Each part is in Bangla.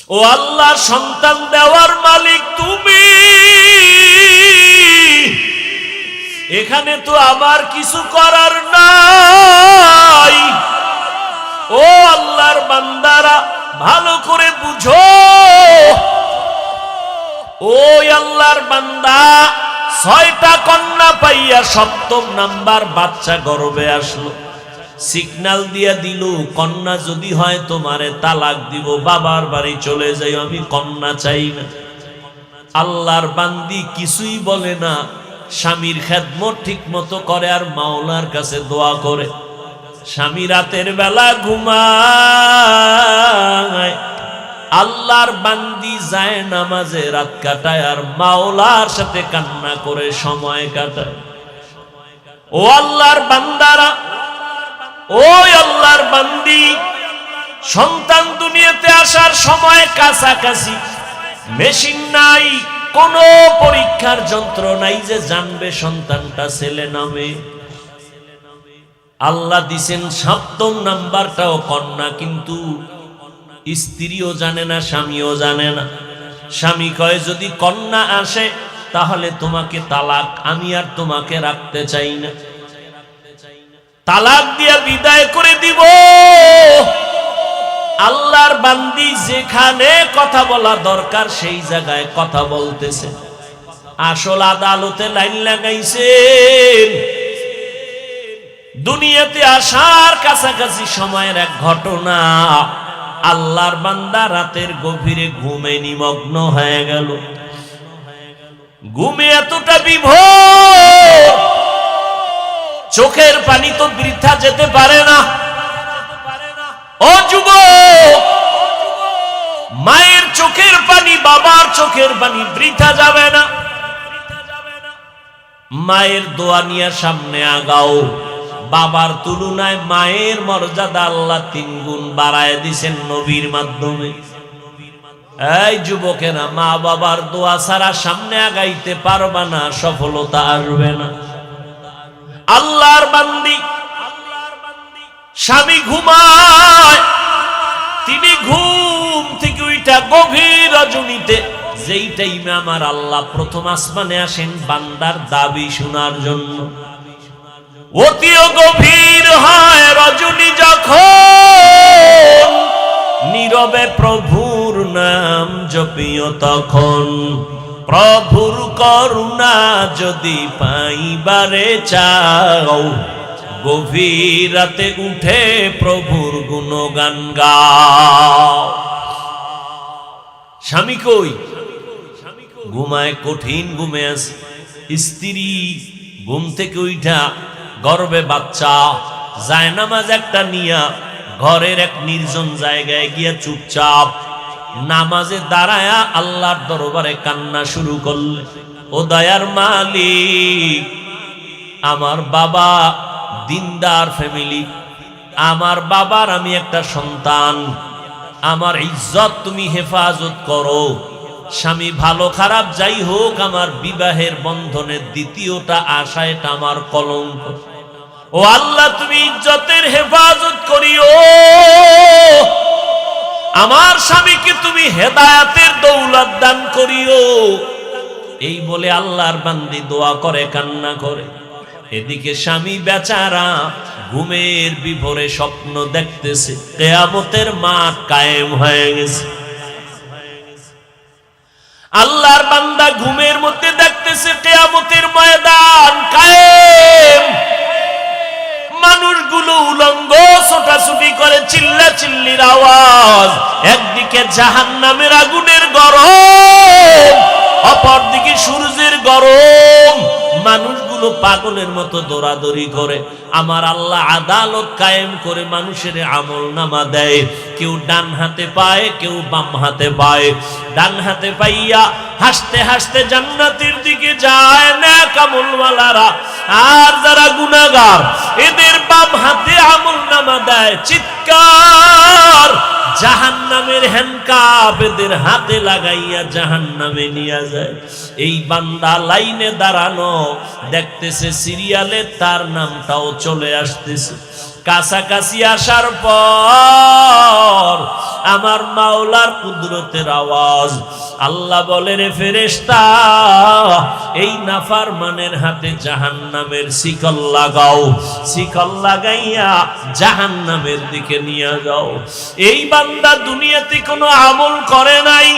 ও আল্লাহ, সন্তান দেওয়ার মালিক তুমি, এখানে তো আমার কিছু করার নাই। ও আল্লাহর বান্দারা ভালো করে বুঝো, ও আল্লাহর বান্দা 6টা কন্যা পাইয়া 7ম নাম্বার বাচ্চা গর্ভে আসলো, সিগন্যাল দিয়া দিল, কন্যা যদি হয় তোমারে তালাক দিব, বাবার বাড়ি চলে যাই, আমি কন্যা চাই না। আল্লাহর বান্দি কিছুই বলে না, স্বামীর খেদমত ঠিক মতো করে আর মাওলার কাছে দোয়া করে। স্বামী রাতের বেলা ঘুমায়, আল্লাহর বান্দি যায় নামাজে রাত কাটায় আর মাওলার সাথে কান্না করে সময় কাটায়। ও আল্লাহর বান্দারা, ও আল্লাহর বান্দি, সন্তান দুনিয়াতে আসার সময় কাছাকাছি, মেশিন নাই, কোন পরীক্ষার যন্ত্র নাই যে জানবে সন্তানটা ছেলে না মেয়ে। আল্লাহ দিছেন 7ম নাম্বারটাও কন্যা, কিন্তু স্ত্রীও জানে না, স্বামীও জানে না। স্বামী কয় যদি কন্যা আসে তাহলে তোমাকে তালাক, আমি আর তোমাকে রাখতে চাই না, তালাক দিয়া বিদায় করে দিব। আল্লাহর বান্দি যেখানে কথা বলা দরকার সেই জায়গায় কথা বলতেছে। আসল আদালতে লাইন লাগাইছেন। দুনিয়াতে আসার কাছাকাছি সময়ের এক ঘটনা, আল্লাহর বান্দা রাতের গভীরে ঘুমে নিমগ্ন হয়ে গেল। ঘুমে এতটা বিভোর, চোখের পানি তো বৃথা যেতে পারে না। ও যুবক, মায়ের চোখের পানি, বাবার চোখের পানি বৃথা যাবে না। মায়ের দোয়া নিয়ে সামনে আগাও। বাবার তুলনায় মায়ের মর্যাদা আল্লাহ 3 গুণ বাড়ায় দিয়েছেন নবীর মাধ্যমে। এই যুবকেরা, মা বাবার দোয়া ছাড়া সামনে আগাইতে পারবা না, সফলতা আসবে না। আল্লাহর বান্দি, স্বামী ঘুমায়, তিনি ঘুম থেকে উঠা গভীর রজনীতে, যেই টাইমে আমার আল্লাহ প্রথম আসমানে আসেন বান্দার দাবি শোনার জন্য, অতিও গভীর হয় রজনী যখন, নীরবে প্রভুর নাম জপিও তখন। প্রভুর করুণা যদি পাইবারে চাও, গভীর রাতে উঠে প্রভুর গুণগান গাও। স্বামী কই? ঘুমায়, কঠিন ঘুমে আছে। স্ত্রী ঘুম থেকে উঠা গর্বে বাচ্চা, জায়নামাজ একটা নিয়া ঘরের এক নির্জন জায়গায় গিয়া চুপচাপ নামাজে দাঁড়ায়া আল্লাহর দরবারে কান্না শুরু করলে, ও দয়ার মালিক, আমার বাবা দিনদার ফ্যামিলি, আমার বাবার আমি একটা সন্তান, আমার ইজ্জত তুমি হেফাজত করো। স্বামী ভালো খারাপ যাই হোক, আমার বিবাহের বন্ধনের দ্বিতীয়টা আশা, এটা আমার কলঙ্ক। ও আল্লাহ, তুমি ইজ্জতের হেফাজত করিও। আমার স্বামীকে তুমি হেদায়েতের দৌলত দান করিও। এই বলে আল্লাহর বান্দি দোয়া করে, কান্না করে। এদিকে স্বামী বেচারা ঘুমের বিভোরে স্বপ্ন দেখতেছে কিয়ামতের মাঠ কায়েম হয়ে গেছে। আল্লাহর বান্দা ঘুমের মধ্যে দেখতেছে কিয়ামতের ময়দান কায়েম। মানুষগুলো উলঙ্গ ছোটাছুটি করে, চিল্লাচিল্লির আওয়াজ। একদিকে জাহান্নামের আগুনের গরম, অপরদিকে সূর্যের গরম। মানুষগুলো পাগলের মতো দৌড়াদৌড়ি করে। আমার আল্লাহ আদালত কায়েম করে মানুষের আমল নামা দেয়। কেউ ডান হাতে পায়, কেউ বাম হাতে পায়। ডান হাতে পাইয়া হাসতে হাসতে জান্নাতের দিকে যায় নেক আমলওয়ালারা, আর যারা গুনাহগার এদের বাম হাতে আমল নামা দেয়। চিৎকার, জাহান্নামের হ্যান্ডকাপ এদের হাতে লাগাইয়া জাহান্নামে নিয়ে যায়। এই বান্দা লাইনে দাঁড়ানো, দেখতেছে সিরিয়ালে তার নামটাও চলে আসতেছে। কাছাকাছি আসার পর আমার মাওলার কুদরতের আওয়াজ, আল্লাহ বলে, রে ফেরেশতা, এই নাফরমানের হাতে জাহান্নামের শিকল লাগাও, শিকল লাগাইয়া জাহান্নামের দিকে নিয়ে যাও। এই বান্দা দুনিয়াতে কোনো আমল করে নাই,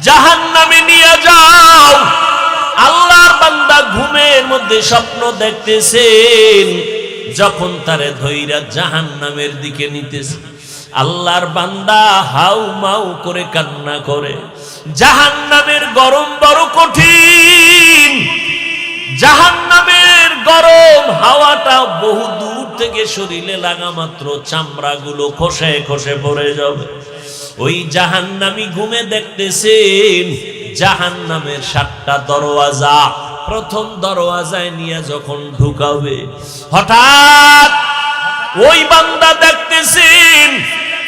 জাহান্নামে নিয়ে যাও। আল্লাহর বান্দা ঘুমের মধ্যে স্বপ্ন দেখতেছেন, যখন তারে ধইরা জাহান্নামের দিকে নিতেছে, আল্লাহর বান্দা হাউ মাউ করে কান্না করে। জাহান্নামের গরম বড় কঠিন, জাহান্নামের গরম হাওয়াটা বহু দূর থেকে শরীরে লাগা মাত্র চামড়াগুলো খসে খসে পড়ে যাবে। ওই জাহান্নামী ঘুমে দেখতেছেন জাহান্নামের 7টা দরওয়াজা। প্রথম দরওয়াজায় নিয়ে যখন ঢুকাবে, হঠাৎ ওই বান্দা দেখতেছেন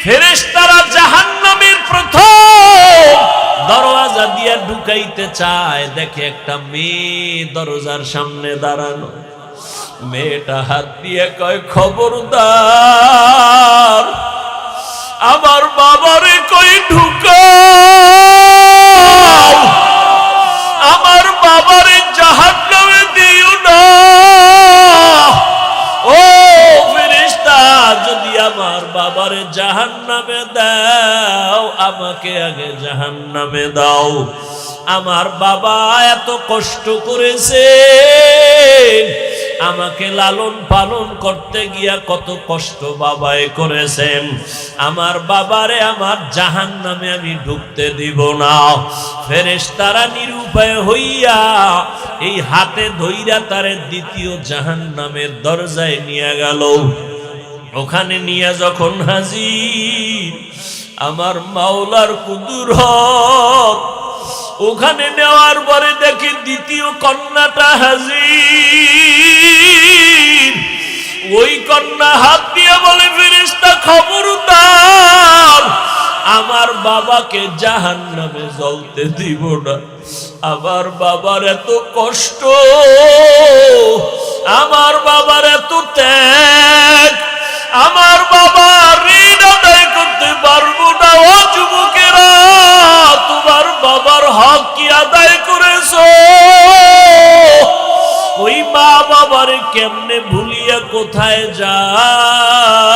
ফেরেশতারা জাহান্নামের প্রথম দরওয়াজা দিয়ে ঢুকাইতে চায়। দেখে একটা মেয়ে দরজার সামনে দাঁড়ানো। মেয়েটা হাত দিয়ে কয়, খবরদার আমার বাবারে কই ঢুকাও, আমার বাবারে জাহান্নামে দিও না। ও ফেরেশতা, যদি আমার বাবারে জাহান্নামে দাও, আমাকে আগে জাহান্নামে দাও। আমার বাবা এত কষ্ট করেছে, আমাকে লালন পালন করতে গিয়া কত কষ্ট বাবায় করেছেন। আমার বাবারে আমার জাহান্নামে আমি ঢুকতে দিব না। ফেরেশতারা নিরুপায় হইয়া এই হাতে ধইরা তারে দ্বিতীয় জাহান্নামের দরজায় নিয়ে গেল। ওখানে নিয়ে যখন হাজির আমার মাওলার কুদরত, ওখানে নেওয়ার পরে দেখি দ্বিতীয় কন্যাটা হাজির। ওই কন্যা হাত দিয়ে বলে, ফেরেশতা খবরদার আমার বাবাকে জাহান্নামে জ্বলতে দিব না। আমার বাবার এত কষ্ট, আমার বাবার এত ত্যাগ, আমার বাবা ঋণ আদায় করতে পারবো না। ও যুবকেরা, তোমার বাবার হক কি আদায় করেছো? ওই মা বাবারে কেমনে ভুলিয়া কোথায় যাও?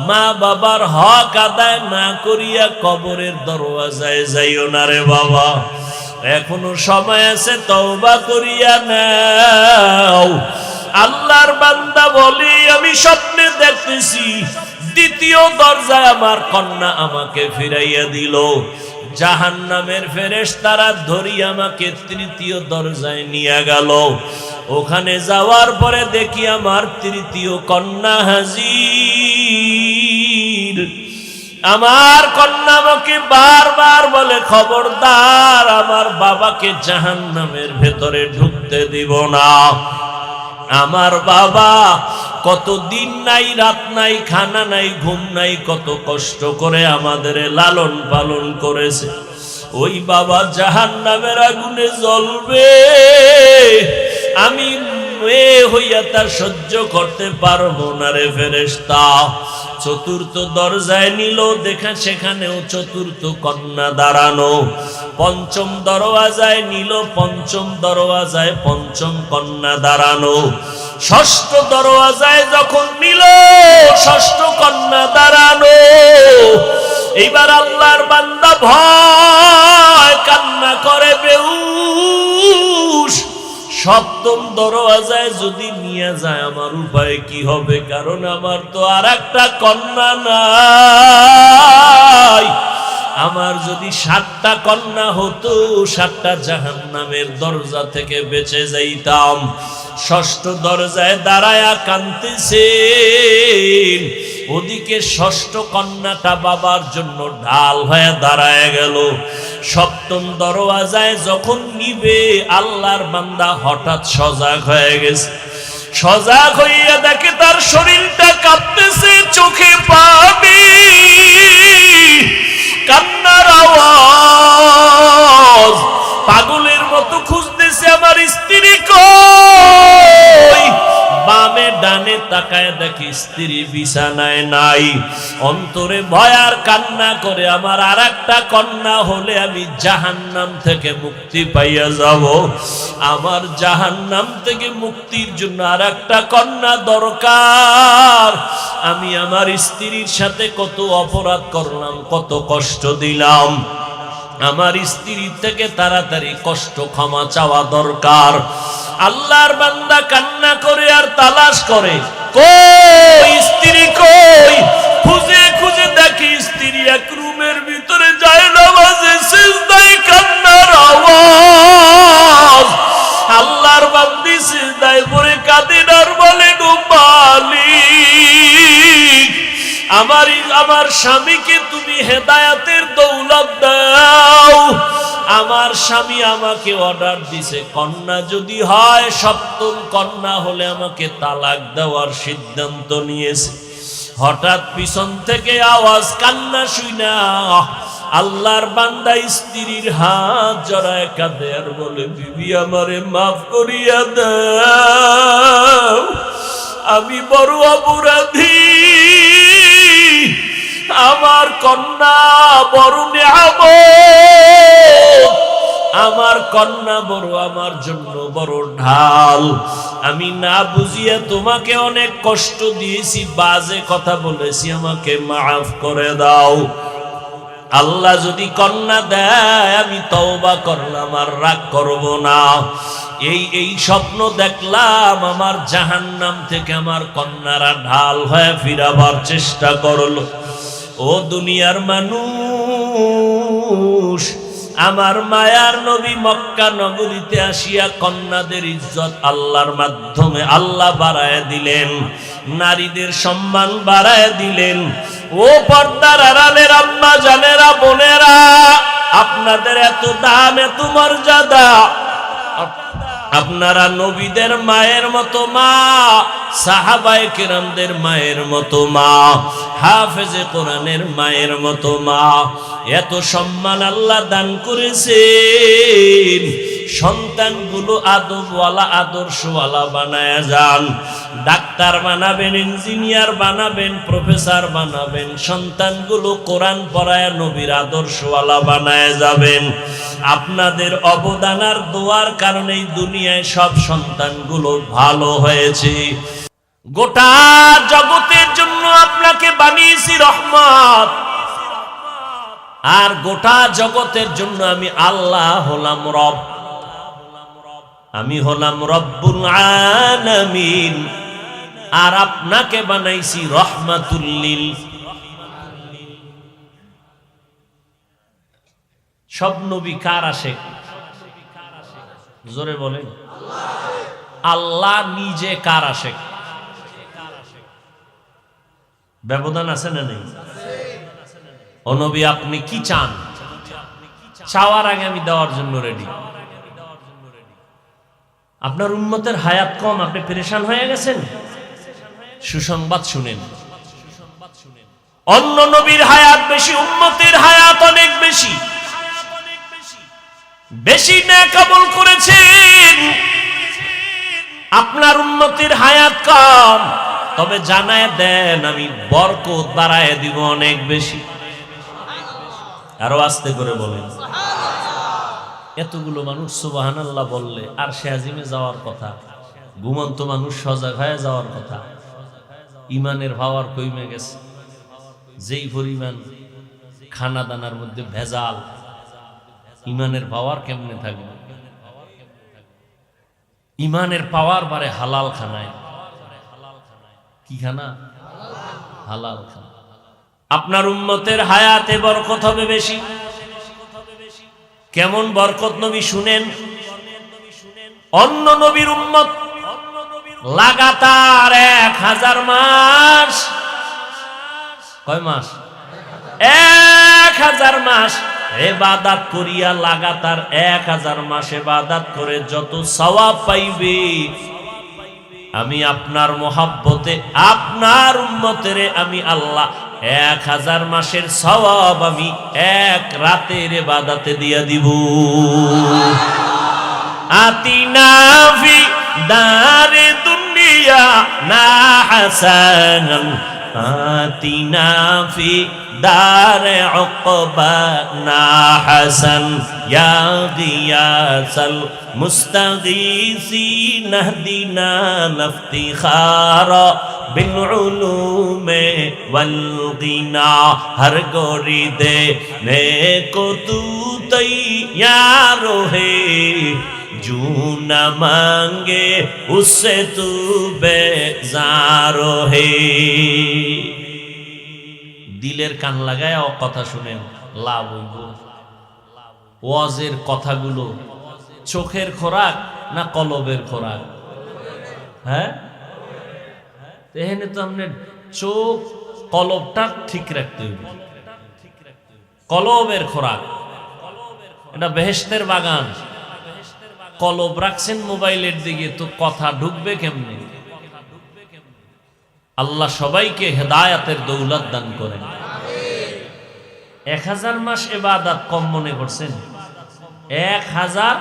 মা বাবার হক আদায় না করিয়া কবরের দরওয়াজায় যাইও না রে বাবা, এখনো সময় আছে, তওবা করিয়া নাও। আল্লাহর বান্দা বলি, আমি স্বপ্নে দেখতেছি দ্বিতীয় দরজায় আমার কন্যা আমাকে ফিরাইয়া দিল। জাহান্নামের ফেরেশতারা ধরি আমাকে তৃতীয় দরজায় নিয়ে গেল। ওখানে যাওয়ার পরে দেখি আমার তৃতীয় কন্যা হাজির। আমার কন্যা আমাকে বারবার বলে, খবরদার আমার বাবাকে জাহান্নামের ভেতরে ঢুকতে দিব না। আমার বাবা কত দিন নাই, রাত নাই, খানা নাই, ঘুম নাই, কত কষ্ট করে আমাদের লালন পালন করেছে। ওই বাবা জাহান্নামের আগুনে জ্বলবে, আমি মেয়ে হইয়া তার সহ্য করতে পারবো না রে ফেরেশতা। চতুর্থ দরজায় নিল, দেখা সেখানেও চতুর্থ কন্যা দাঁড়ানো। পঞ্চম দরওয়াজায় নিল, পঞ্চম দরওয়াজায় পঞ্চম কন্যা দাঁড়ানো। ষষ্ঠ দরওয়াজায় যখন নিল, ষষ্ঠ কন্যা দাঁড়ানো। এইবার আল্লাহর বান্দা ভয় কান্না করে বেহুশ। সপ্তম দরওয়াজায় যদি নিয়ে যায় আমার উপায় কি হবে? কারণ আমার তো আর একটা কন্যা নাই। আমার যদি 7টা কন্যা হতো, 7টা জাহান্নামের দরজা থেকে বেঁচে যাইতাম। ষষ্ঠ দরজায় দাঁড়ায়া কাঁদতেছেন। ওদিকে ষষ্ঠ কন্যাটা বাবার জন্য ঢাল হয়ে দাঁড়ায় গেল। সপ্তম দরওয়াজায় যখন নিবে, আল্লাহর বান্দা হঠাৎ সজাগ হয়ে গেছে। সজাগ হইয়া দেখে তার শরীরটা কাঁপতেছে, চোখে পানি, কান্নার আওয়াজ। পাগলের মতো খুঁজতেছে আমার স্ত্রী কই। বামে ডানে তাকায় দেখি স্ত্রী বিছানায় নাই, অন্তরে ভয় আর কান্না করে আমার আরেকটা কন্যা হলে আমি জাহান্নাম থেকে মুক্তি পাইয়া যাব। আমার জাহান্নাম থেকে মুক্তির জন্য আরেকটা কন্যা দরকার। আমি আমার স্ত্রীর সাথে কত অপরাধ করলাম, কত কষ্ট দিলাম, আমার স্ত্রী থেকে তাড়াতাড়ি কষ্ট ক্ষমা চাওয়া দরকার। আল্লাহর বান্দা কান্না করে আর তালাশ করে, কই স্ত্রী কই? খুঁজে খুঁজে দেখি স্ত্রী এক রুমের ভিতরে যায় নামাজে সিজদায় কান্নার আওয়াজ। আল্লাহর বান্দি সিজদায় পড়ে কাঁদেন আর বলেন, ও মালিক, আমার স্বামীকে তুমি হেদায়েতের দৌলত দাও। আমার স্বামী আমাকে অর্ডার দিছে, কন্যা যদি হয়, সপ্তম কন্যা হলে আমাকে তালাক দেওয়ার সিদ্ধান্ত নিয়েছে। হঠাৎ পিছন থেকে আওয়াজ, কান্না শুইনা আল্লাহর বান্দা স্ত্রীর হাত জড়ায় কাঁদে আর বলে, বিবি আমারে মাফ করিয়া দাও, আমি বড় অপরাধী, আমার কন্যা বড় নিয়ামত, আমার কন্যা বড় আমার জন্য বড় ঢাল। আমি না বুঝিয়া তোমাকে অনেক কষ্ট দিয়েছি, বাজে কথা বলেছি, আমাকে মাফ করে দাও। আল্লাহ যদি কন্যা দেয় আমি তওবা করলাম, আর রাগ করব না। এই স্বপ্ন দেখলাম, আমার জাহান্নাম থেকে আমার কন্যারা ঢাল হয়ে ফিরাবার চেষ্টা করলো। ও দুনিয়ার মানুষ, আমার মায়ার নবী মক্কা নগরীতে আসিয়া কন্যাদের ইজ্জত আল্লাহর মাধ্যমে আল্লাহ বাড়ায় দিলেন, নারীদের সম্মান বাড়ায় দিলেন। ও পর্দার আড়ালের আম্মা জানেরা, বোনেরা, আপনাদের এত দাম, এত মর্যাদা। আপনারা নবীদের মায়ের মতো মা, সাহাবায়ে কেরামদের মায়ের মতো মা, হাফেজে কোরআনের মায়ের মতো মা, এত সম্মান আল্লাহ দান করেছেন। সন্তানগুলো আদবওয়ালা, আদর্শওয়ালা বানায় যান। ডাক্তার বানাবেন, ইঞ্জিনিয়ার বানাবেন, প্রফেসর বানাবেন, সন্তানগুলো কোরআন পড়ায় নবীর আদর্শওয়ালা বানায় যাবেন। আপনাদের অবদান আর দোয়ার কারণেই দুনিয়ায় সব সন্তানগুলো ভালো হয়েছে। গোটা জগতের জন্য আপনাকে বানিয়েছি রহমত, আর গোটা জগতের জন্য আমি আল্লাহ হলাম রব, আমি হলাম রব্বুল আলামিন। আর আপনাকে বানাইছি রহমাতুল লিল। সব নবী কার আশিক? জোরে বলেন। আল্লাহ নিজে কার আশিক? ব্যবধান আছে না নেই? ও নবী, আপনি কি চান? চাওয়ার আগে আমি দেওয়ার জন্য রেডি। আপনার উম্মতের হায়াত কম, আপনি পেরেশান হয়ে গেছেন। সুসংবাদ শুনেন, অন্য নবীর হায়াত বেশি, উম্মতের হায়াত অনেক বেশি। বেশি নেক আমল করেছেন, আপনার উম্মতের হায়াত কম। তবে জানায় দেন, আমি বরকত বাড়ায় দিব অনেক বেশি। আরো আস্তে করে বলেন। এতগুলো মানুষ সুবহানাল্লাহ বললে আর সে আজিমে যাওয়ার কথা, ঘুমন্ত মানুষ সজাগ হয়ে যাওয়ার কথা। ইমানের পাওয়ার কমে গেছে। যেই পরিমাণ খানা দানার মধ্যে ভেজাল, ইমানের পাওয়ার কেমনে থাকবে? ইমানের পাওয়ার বারে হালাল খানায়। কি খানা? হালাল খানা। আপনার উম্মতের হায়াতে বরকত হবে বেশি। কেমন বরকত নবী শুনেন। অন্য নবীর উম্মত লাগাতার 1000 মাস, কয় মাস? 1000 মাস ইবাদত করিয়া, লাগাতার 1000 মাস ইবাদত করে যত সওয়াব পাইবে, আমি আপনার মহব্বতে আপনার উম্মতেরে আমি আল্লাহ 1000 মাসের সওয়াব আমি এক রাতের ইবাদতে দিয়া দিব। আতিনা ফি দারে দুনিয়া أنبيانا حسنا آتنا في دار عقبانا حسن يا غياث المستغيثين اهدنا لافتخار بالعلوم والغنى ہر گوری دینے کو تو تیار ہے جو نہ مانگے اس سے تو بیزار ہے দিলের কান লাগায় কথা শুনেন লাভ হইব ওয়াজের কথাগুলো চোখের খোরাক না কলবের খোরাক হ্যাঁ এখানে তো আপনি চোখ কলবটা ঠিক রাখতে হবে কলবের খোরাক এটা বেহেশতের বাগান কলব রাখছেন মোবাইলের দিকে তো কথা ঢুকবে কেমনে আল্লাহ সবাইকে হেদায়াতের দৌলত দান করেন 1000 মাস ইবাদত কম মনে করছেন 1000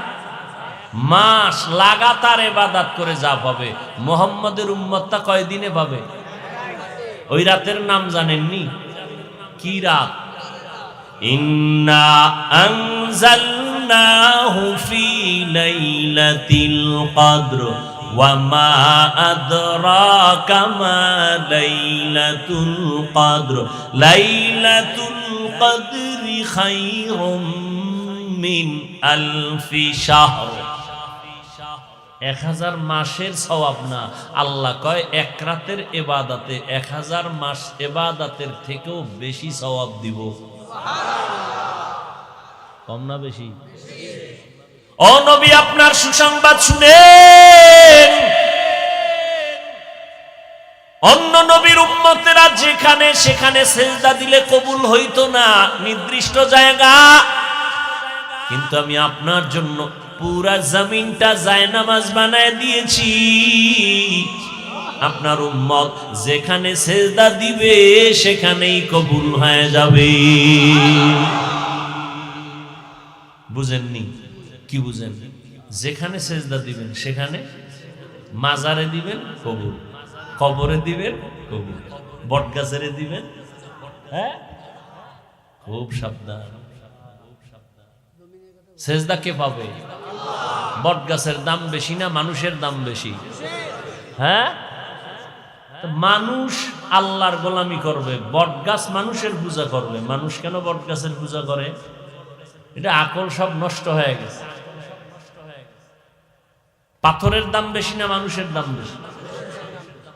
মাস লাগাতার ইবাদত করে যা পাবে মুহাম্মাদের উম্মতটা কয়দিনে পাবে ওই রাতের নাম জানেননি কি রাত ইন্না আনজালনাহু ফি লাইলাতিল কদর وما أدراك ما ليلة القدر ليلة القدر خير من ألف شهر 1000 মাসের সওয়াব না আল্লাহ কয় এক রাতের ইবাদতে 1000 মাস ইবাদতের থেকেও বেশি সওয়াব দিব সুবহানাল্লাহ কম না বেশি ও নবী আপনার সুসংবাদ শুনেন অন্য নবীর উম্মতেরা যেখানে সেখানে সিজদা দিলে কবুল হইতো না নির্দিষ্ট জায়গা কিন্তু আমি আপনার জন্য পুরা জমিনটা জায়নামাজ বানায় দিয়েছি আপনার উম্মত যেখানে সিজদা দিবে সেখানেই কবুল হয়ে যাবে বুঝেননি কি বুঝেন যেখানে সেজদা দিবেন সেখানে মাজারে দিবেন কবুল কবরে দিবেন কবুল বটগাছেরে দিবেন হ্যাঁ খুব সাবধান সেজদা কে পাবে বটগাছের দাম বেশি না মানুষের দাম বেশি হ্যাঁ মানুষ আল্লাহর গোলামি করবে বটগাছ মানুষের পূজা করবে মানুষ কেন বটগাছের পূজা করে এটা আকল সব নষ্ট হয়ে গেছে পাথরের দাম বেশি না মানুষের দাম বেশি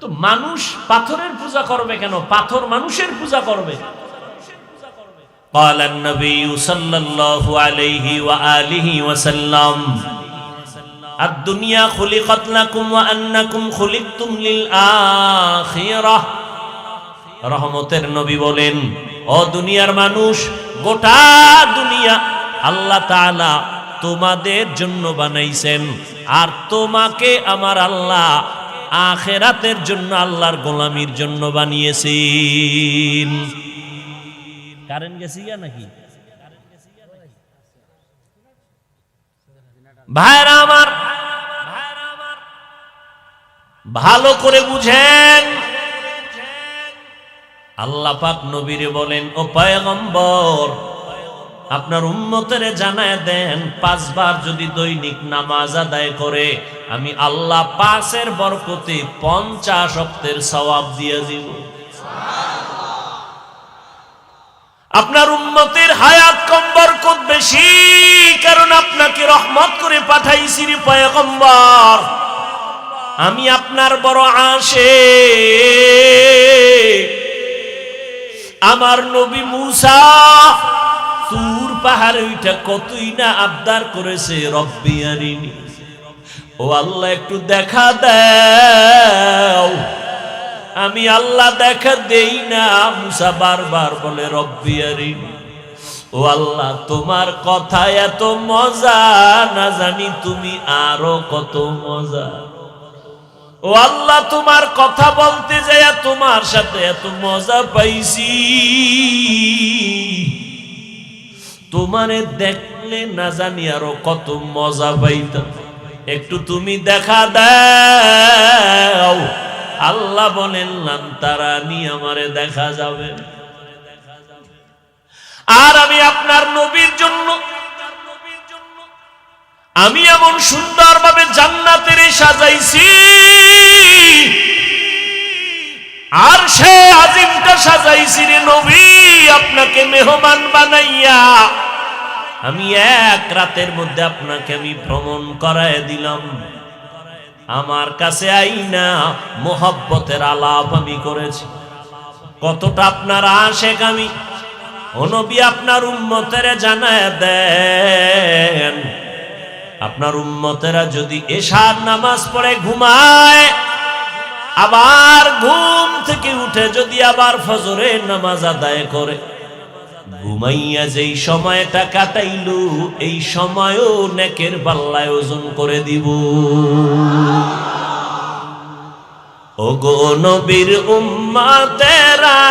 তো মানুষ পাথরের পূজা করবে কেন পাথর মানুষের পূজা করবে قال النبي صلى الله عليه وآله وسلم الدنيا خلقت لكم وأنكم خلقتم للآخرة রহমতের নবী বলেন ও দুনিয়ার মানুষ গোটা দুনিয়া আল্লাহ তাআলা তোমাদের জন্য বানাইছেন আর তোমাকে আমার আল্লাহ আখিরাতের জন্য আল্লাহর গোলামির জন্য বানিয়েছেন কারেন্ট গেছে নাকি ভাইরা আমার ভালো করে বুঝেন আল্লাহ পাক নবীরে বলেন ও পয়গম্বর আপনার উম্মতেরে জানায় দেন 5 বার যদি দৈনিক নামাজ আদায় করে আমি আল্লাহ 5 এর বরকতে 50 ওয়াক্তের সওয়াব দিয়ে দিব সুবহানাল্লাহ আপনার উম্মতের হায়াত কম বরকত বেশি কারণ আপনাকে রহমত করে পাঠাইছি রে পয়গম্বর আমি আপনার বড় আশিক আমার নবী মুসা তুর পাহাড়ে ওইটা কতই না আবদার করেছে রব্বি আরিনি ও আল্লাহ একটু দেখা দাও আমি আল্লাহ দেখা দেই না মুসা বারবার বলে রব্বি আরিনি ও আল্লাহ তোমার কথা এত মজা না জানি তুমি আরো কত মজা ও আল্লাহ তোমার কথা বলতে যায় তোমার সাথে এত মজা পাইছি তোমারে দেখলে না জানি আরো কত মজা পাইতাম একটু তুমি দেখা দাও। আল্লাহ বলেন লান তারানি, আমারে দেখা যাবে। আর আমি আপনার নবীর জন্য আমি এমন সুন্দরভাবে জান্নাতের সাজাইছি, আর সে আজিমটা সাজাইছি রে নবী আপনাকে মেহমান বানাইয়া। আমি এক রাতের মধ্যে আপনাকে আমি ভ্রমণ করায় দিলাম। আমার কাছে আইনা মোহব্বতের আলাপ আমি করেছি। কতটা আপনার আশেক আমি। ও নবী আপনার উম্মতের জানায় দেন, আপনার উম্মতেরা যদি এশার নামাজ পড়ে ঘুমায়, আবার ঘুম থেকে উঠে যদি আবার ফজরের নামাজ আদায় করে, ঘুমাইয়া যেই সময়টা কাটাইলু এই সময়ও নেকের পাল্লায় ওজন করে দিব। ওগো নবীর উম্মতেরা,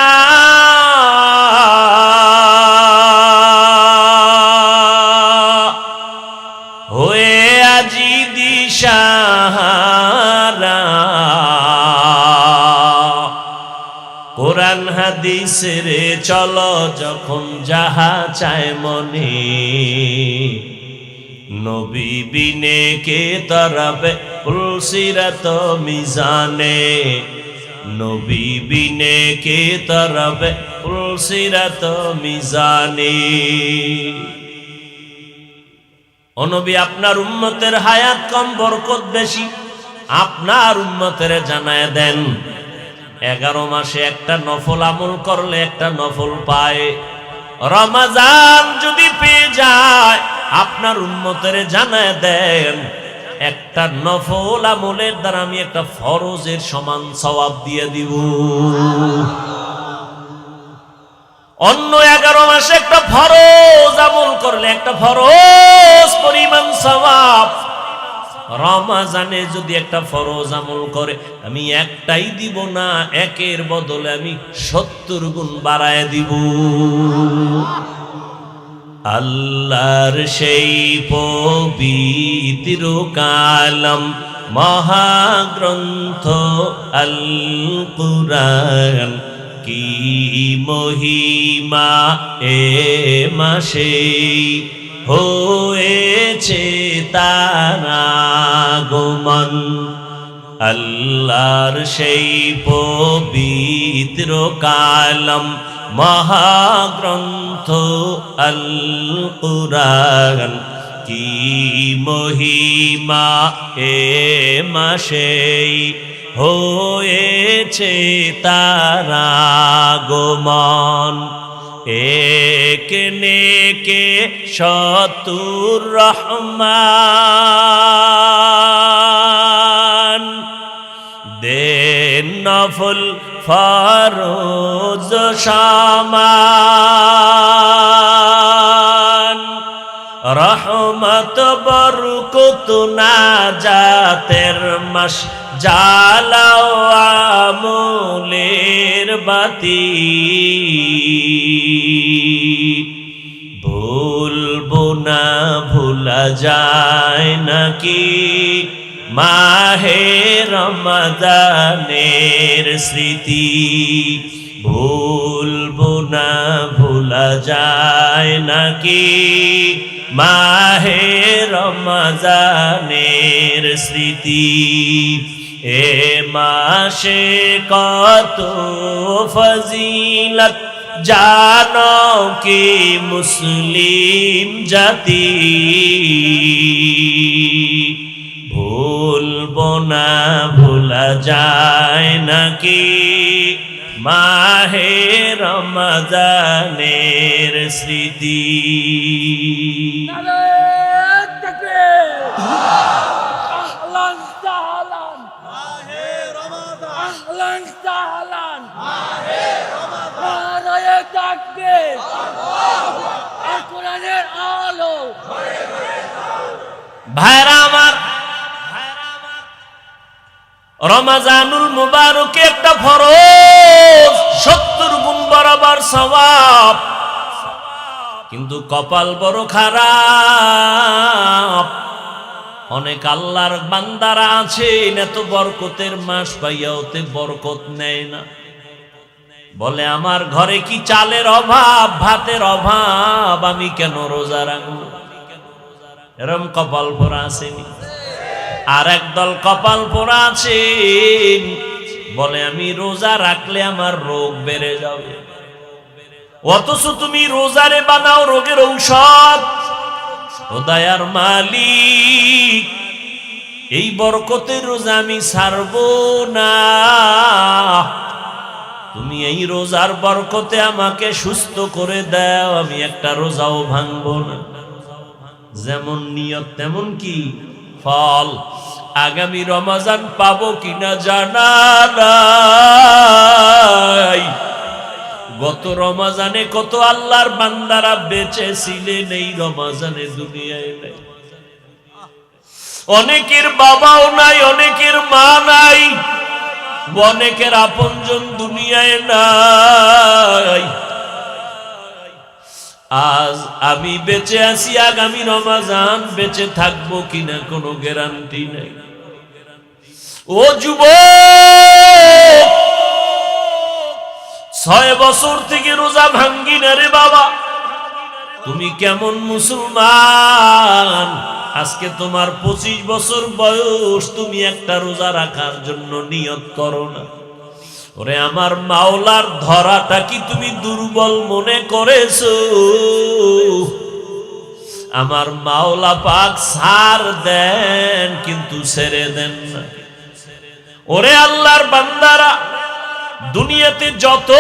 হয়ে আজি দিশাহারা, কোরআন হাদিস রে চলো যখন যাহা চায় মনে, নবী বিনে কে তরাবে পুলসিরাত মিজানে, নবী বিনে কে তরাবে পুলসিরাত মিজানে। ও নবী আপনার উম্মতের হায়াত কম বরকত বেশি, আপনার উম্মতের জানায় দেন 11 মাসে একটা নফল আমল করলে একটা নফল পায়। রমজান যদি পেয়ে যায় আপনার উম্মতের জানায় দেন একটা নফল আমলের দ্বারা আমি একটা ফরজের সমান সওয়াব দিয়ে দিব। অন্য 11 মাসে একটা ফরজ আমল করলে একটা ফরজ পরিমাণ সওয়াব, রমজানে যদি একটা ফরজ আমল করে আমি একটাই দিব না, একের বদলে আমি 70 গুণ বাড়ায় দিব। আল্লাহর সেই পবিত্র কালাম মহাগ্রন্থ আল কুরআন, কি মহিমা এ মাসে হয়েছে তার আগমন। আল্লাহর সেই পবিত্র কালাম মহাগ্রন্থ আল কুরআন, কি মহিমা এ মাসে হয়েছে তার আগমন। এক নেকে শতুর রহমান, দেন নফল ফরজ সমান, রহমত বরকত নাজাতের মাস, জ্বালাও আমলের বাতি। ভুলবো না ভুলা যায় নাকি মাহে রমাদানের স্মৃতি, ভুলবো না ভুলা যায় নাকি মাহে রমাদানের স্মৃতি। এ মাসে কত ফজিলত জানো কি মুসলিম জাতি, ভুলবো না ভুলা যায় নাকি মাহে রমাদানের স্মৃতি। ভাইরা আমার, রমজানুল মুবারকে একটা ফরজ 70 গুণ বরাবর সওয়াব, কিন্তু কপাল বড় খারাপ। অনেক আল্লাহর বান্দারা আছেন এত বরকতের মাস পাইয়া ওতে বরকত নেয় না, বলে আমার ঘরে কি চালের অভাব, ভাতের অভাব, আমি কেন রোজা রাখবো? এরম কপাল পোড়া আসেনি? আর একদল কপাল পোড়া আছেন বলে আমি রোজা রাখলে আমার রোগ বেড়ে যাবে, অথচ তুমি রোজারে বানাও রোগের ঔষধ। ও দয়ার মালিক, এই বরকতের রোজা আমি ছাড়বো না, তুমি এই রোজার বরকতে আমাকে সুস্থ করে দাও, আমি একটা রোজাও ভাঙবো না। যেমন নিয়ত তেমন কি ফল। আগামী রমজান পাবো কিনা জানা নাই। গত রমজানে কত আল্লাহর বান্দারা বেঁচে ছিলেন, এই রমজানে দুনিয়ায় নাই। অনেকের বাবাও নাই, অনেকের মা নাই, অনেকের আপনজন দুনিয়ায় নাই। আজ আমি বেঁচে আছি, আগামী রমজান বেঁচে থাকবো কিনা কোনো গ্যারান্টি নাই। ও যুবক, 6 বছর থেকে রোজা ভাঙ্গি না রে বাবা, তুমি কেমন মুসলমান? আজকে তোমার 25 বছর বয়স, তুমি একটা রোজা রাখার জন্য নিয়ত করো না। ওরে আমার মাওলার ধরাটা কি তুমি দুর্বল মনে করেছো? আমার মাওলা পাক ছাড় দেন কিন্তু ছেড়ে দেন না। ওরে আল্লাহর বান্দারা, দুনিয়াতে যত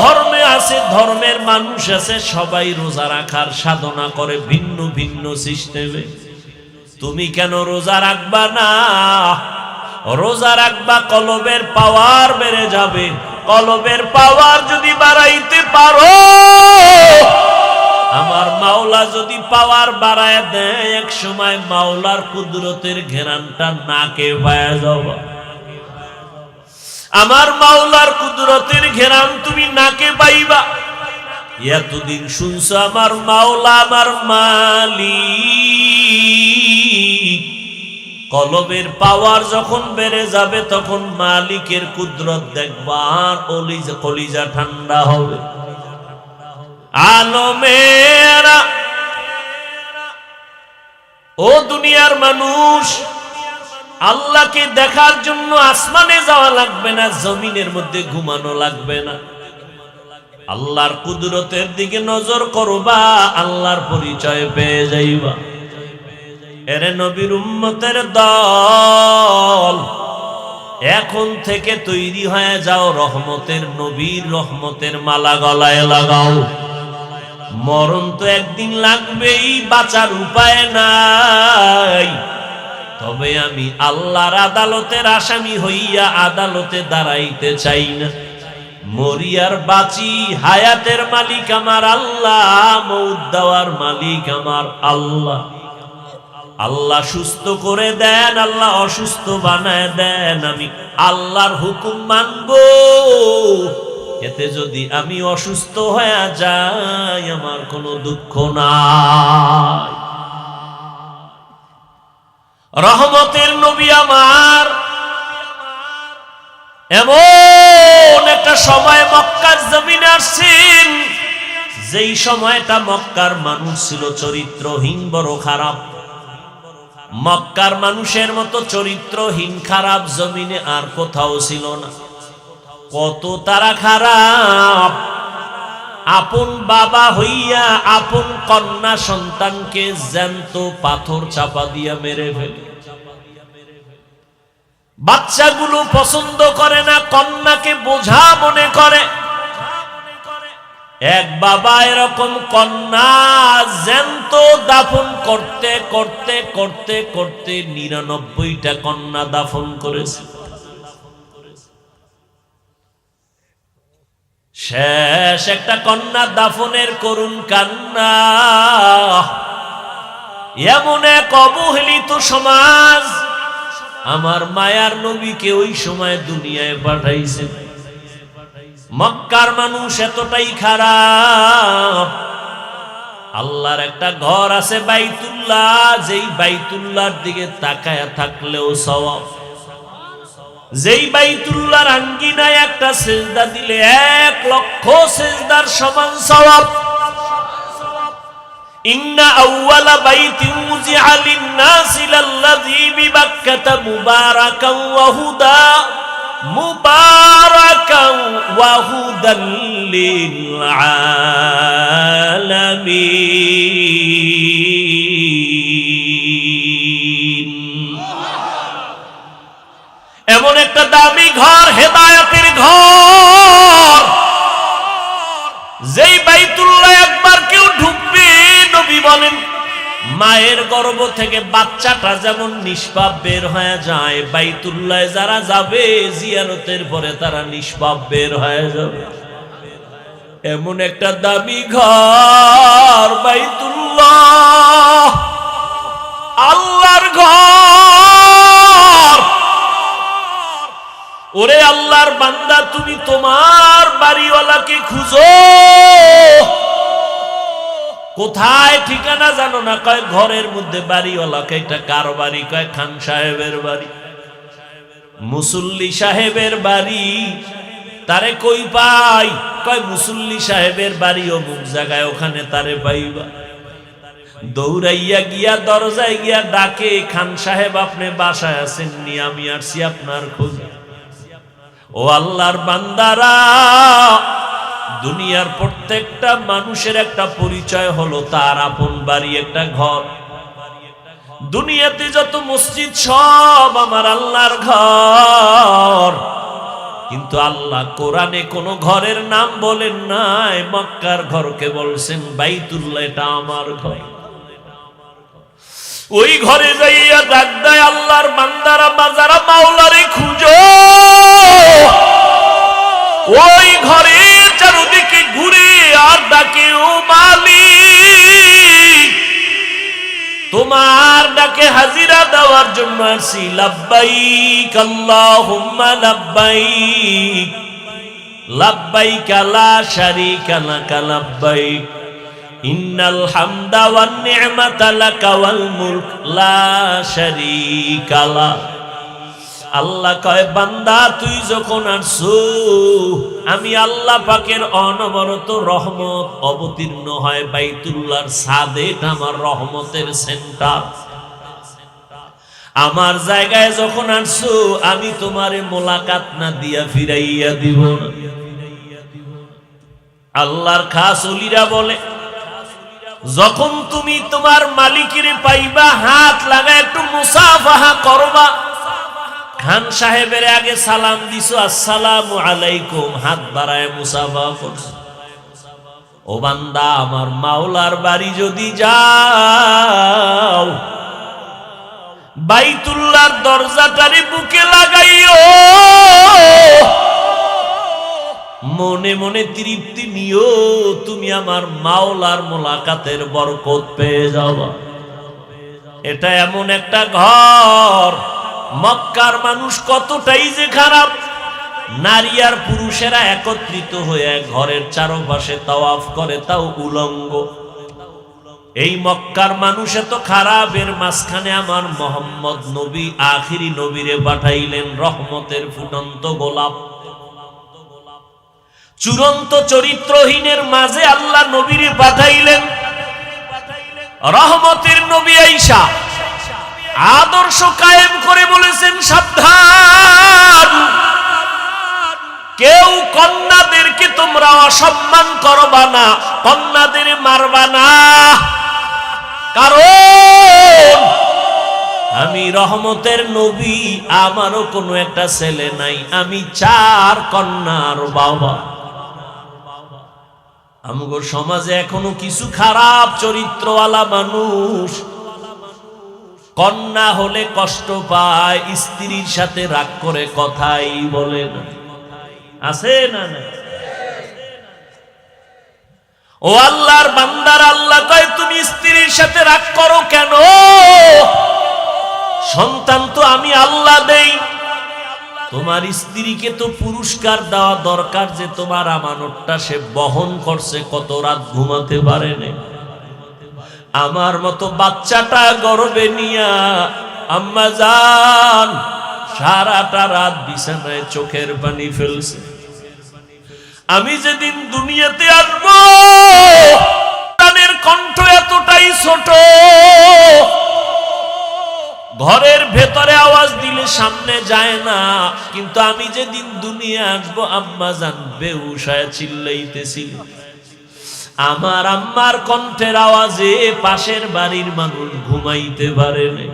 ধর্মে আছে, ধর্মের মানুষ আছে, সবাই রোজা রাখার সাধনা করে ভিন্ন ভিন্ন সিস্টেমে। তুমি কেন রোজা রাখবা না? রোজা রাখবা, কলবের পাওয়ার বেড়ে যাবে। কলবের পাওয়ার যদি বাড়াইতে পারো, আমার মাওলা যদি পাওয়ার বাড়ায় দেয়, এক সময় মাওলার কুদরতের ঘেরানটা নাকে পায়া যাবে। আমার মাওলার কুদরতের ঘেরান তুমি নাকে পাইবা। এতদিন শুনছো আমার মাওলা আমার মালিক, কলবের পাওয়ার যখন বেড়ে যাবে তখন মালিকের কুদরত দেখবা, আর কলিজা ঠান্ডা হবে। আলমেরা, ও দুনিয়ার মানুষ, আল্লাহকে দেখার জন্য আসমানে যাওয়া লাগবে না, জমিনের মধ্যে ঘুমানো লাগবে না। আল্লাহর কুদরতের দিকে নজর করবা, আল্লাহর পরিচয় পেয়ে যাইবা। এরে নবীর উম্মতের দল, এখন থেকে তৈরি হয়ে যাও, রহমতের নবীর রহমতের মালা গলায় লাগাও। মরণ তো একদিন লাগবেই, বাঁচার উপায় নাই। তবে আমি আল্লাহর আদালতের আসামি হইয়া আদালতে দাঁড়াইতে চাই না। মরিয়ার বাঁচি, হায়াতের মালিক আমার আল্লাহ, মউত দেওয়ার মালিক আমার আল্লাহ। আল্লাহ সুস্থ করে দেন, আল্লাহ অসুস্থ বানায় দেন, আমি আল্লাহর হুকুম মানব। এতে যদি আমি অসুস্থ হয়ে যাই, আমার কোনো দুঃখ নাই। রহমতের নবী আমার এমন একটা সময় মক্কার জমিনে আসছেন, যেই সময়টা মক্কার মানুষ ছিল চরিত্রহীন, বড় খারাপ। মক্কার মানুষের মতো চরিত্রহীন খারাপ জমিনে আর কোথাও ছিল না। কত তারা খারাপ, আপন বাবা হইয়া আপন কন্যা সন্তানকে জ্যান্ত পাথর চাপা দিয়া মেরে ফেলে। বাচ্চাগুলো পছন্দ করে না, কন্যাকে বোঝা মনে করে। এক বাবা এরকম কন্যা জ্যান্ত দাফন করতে করতে করতে করতে 99টা কন্যা দাফন করেছে। শেষ একটা কন্যা দাফনের করুণ কান্না। এমন এক অবহেলিত সমাজ আমার মায়ার নবীকে ওই সময় দুনিয়ায় পাঠাইছে। মক্কার মানুষ এতটাই খারাপ, আল্লাহর একটা ঘর আছে বাইতুল্লাহ, যেই বাইতুল্লাহর দিকে তাকায়া থাকলেও সওয়াব। যেই বাইতুল্লাহর আঙ্গিনায় একটা সিজদা দিলে 1,00,000 সিজদার সমান সওয়াব। ইন্না আউওয়ালা বাইতিন উযিআ লিন-নাসি লাল্লাযী বিবাক্কাতা মুবারাকান ওয়া হুদা মুবারাকান ওয়া হুদাল লিল আলামিন। এমন একটা দামি ঘর, হেদায়েতের ঘর, যেই বাইতুল্লাহ একবার কেউ ঢুকবে, নবী বলেন মায়ের গর্ভ থেকে বাচ্চাটা যেমন নিষ্পাপ বের হয়ে যায়, বাইতুল্লাহ যারা যাবে জিয়ারতের পরে তারা নিষ্পাপ বের হয়ে যাবে। এমন একটা দামি ঘর বাইতুল্লাহ, আল্লাহর ঘর। ওরে আল্লাহর বান্দা, তুমি তোমার বাড়িওয়ালাকে খুঁজো। কোথায় ঠিকানা জানো না? কয় ঘরের মধ্যে বাড়িওয়ালাকে। এটা কার বাড়ি? কয় খান সাহেবের বাড়ি, মুসল্লি সাহেবের বাড়ি। তারে কই পাই? কয় মুসল্লি সাহেবের বাড়ি অমুক জায়গায়, ওখানে তারে পাইবা। দৌড়াইয়া গিয়া দরজায় গিয়া ডাকে, খান সাহেব আপনি বাসায় আছেন নি? আমি আসছি আপনার খোঁজে। ও আল্লাহর বান্দারা, দুনিয়ার প্রত্যেকটা মানুষের একটা পরিচয় হলো তার আপন বাড়ি, একটা ঘর। দুনিয়াতে যত মসজিদ সব আমার আল্লাহর ঘর, কিন্তু আল্লাহ কোরআনে কোন ঘরের নাম বলেন নাই। মক্কার ঘরকে বলছেন বাইতুল্লাহ, এটা আমার ঘর। ওই ঘরে যাইয়া ডাক দেয় আল্লাহর বান্দারা, বাজারা মাওলারে খুঁজো। ওই ঘরে চারদিকে ঘুরে আর ডাকে, ও মালিক, তোমার ডাকে হাজিরা দেওয়ার জন্য আসি। লাব্বাইক আল্লাহুম্মা লাব্বাইক, লাব্বাইক লা শারীকা লাকা লাব্বাইক, ইন্নাল হামদা ওয়ান নি'মাতা লাকা ওয়াল মুলক লা শারীকা লাক। আল্লাহ কয়, বান্দা তুই যখন আসছো, আমি আল্লাহ পাকের অনবরত রহমত অবতীর্ণ হয় বাইতুল্লাহর ছাদে। এটা আমার রহমতের সেন্টার। আমার জায়গায় যখন আসছো, আমি তোমারে মোলাকাত না দিয়া ফিরাইয়া দিব না। আল্লাহর খাস ওলিরা বলে, যখন তুমি তোমার মালিকের পাইবা, হাত লাগা একটু মুসাফাহা করবা। খান সাহেবের আগে সালাম দিছো, আসসালামু আলাইকুম, হাত বাড়ায় মুসাফাহা করছো। ও বান্দা, আমার মাওলার বাড়ি যদি যাও, বাইতুল্লাহর দরজাটারে বুকে লাগাইও, মনে মনে তৃপ্তি নিও, তুমি আমার মাওলার মোলাকাতের বরকত পেয়ে যাবা। এটা এমন একটা ঘর। মক্কার মানুষ কতটাই যে খারাপ, নারী আর পুরুষেরা একত্রিত হয়ে ঘরের চারপাশে তাওয়াফ করে, তাও উলঙ্গ। এই মক্কার মানুষ এত খারাপ, এর মাঝখানে আমার মোহাম্মদ নবী আখিরি নবীরে পাঠাইলেন, রহমতের ফুটন্ত গোলাপ। চূড়ান্ত চরিত্রহীনের মাঝে আল্লাহ নবীরে পাঠাইলেন, রহমতের নবী আইসা আদর্শ কায়েম করে বলেছেন, সাবধান, কেউ কন্যাদেরকে তোমরা অসম্মান করবা না, কন্যাদের মারবা না, কারণ আমি রহমতের নবী, আমারও কোনো একটা ছেলে নাই, আমি 4 কন্যার বাবা। আমগো সমাজে এখনো কিছু খারাপ চরিত্রওয়ালা মানুষ, কন্যা হলে কষ্ট পায়, স্ত্রীর সাথে রাগ করে কথাই বলে না। আছে না? ও আল্লাহর বান্দার, আল্লাহ কয়, তুমি স্ত্রীর সাথে রাগ করো কেন? সন্তান তো আমি আল্লাহ দেই। তোমার স্ত্রীকে তো পুরস্কার দেওয়া দরকার, যে তোমার আমানতটা সে বহন করছে, কত রাত ঘুমাতে পারে না। আমার মতো বাচ্চাটা গর্বে নিয়া আম্মা জান সারাটা রাত বিছানায় চোখের পানি ফেলছে। আমি যেদিন দুনিয়াতে আসবো প্রাণের কণ্ঠ এতটাই ছোট, ঘরের ভেতরে আওয়াজ দিলে সামনে যায় না, কিন্তু আমি যেদিন দুনিয়া আসবো আম্মা জান বেহুশ হয়ে চিল্লাইতেছিল। আমার আম্মার কণ্ঠের আওয়াজে পাশের বাড়ির মানুষ ঘুমাইতে পারে নাই,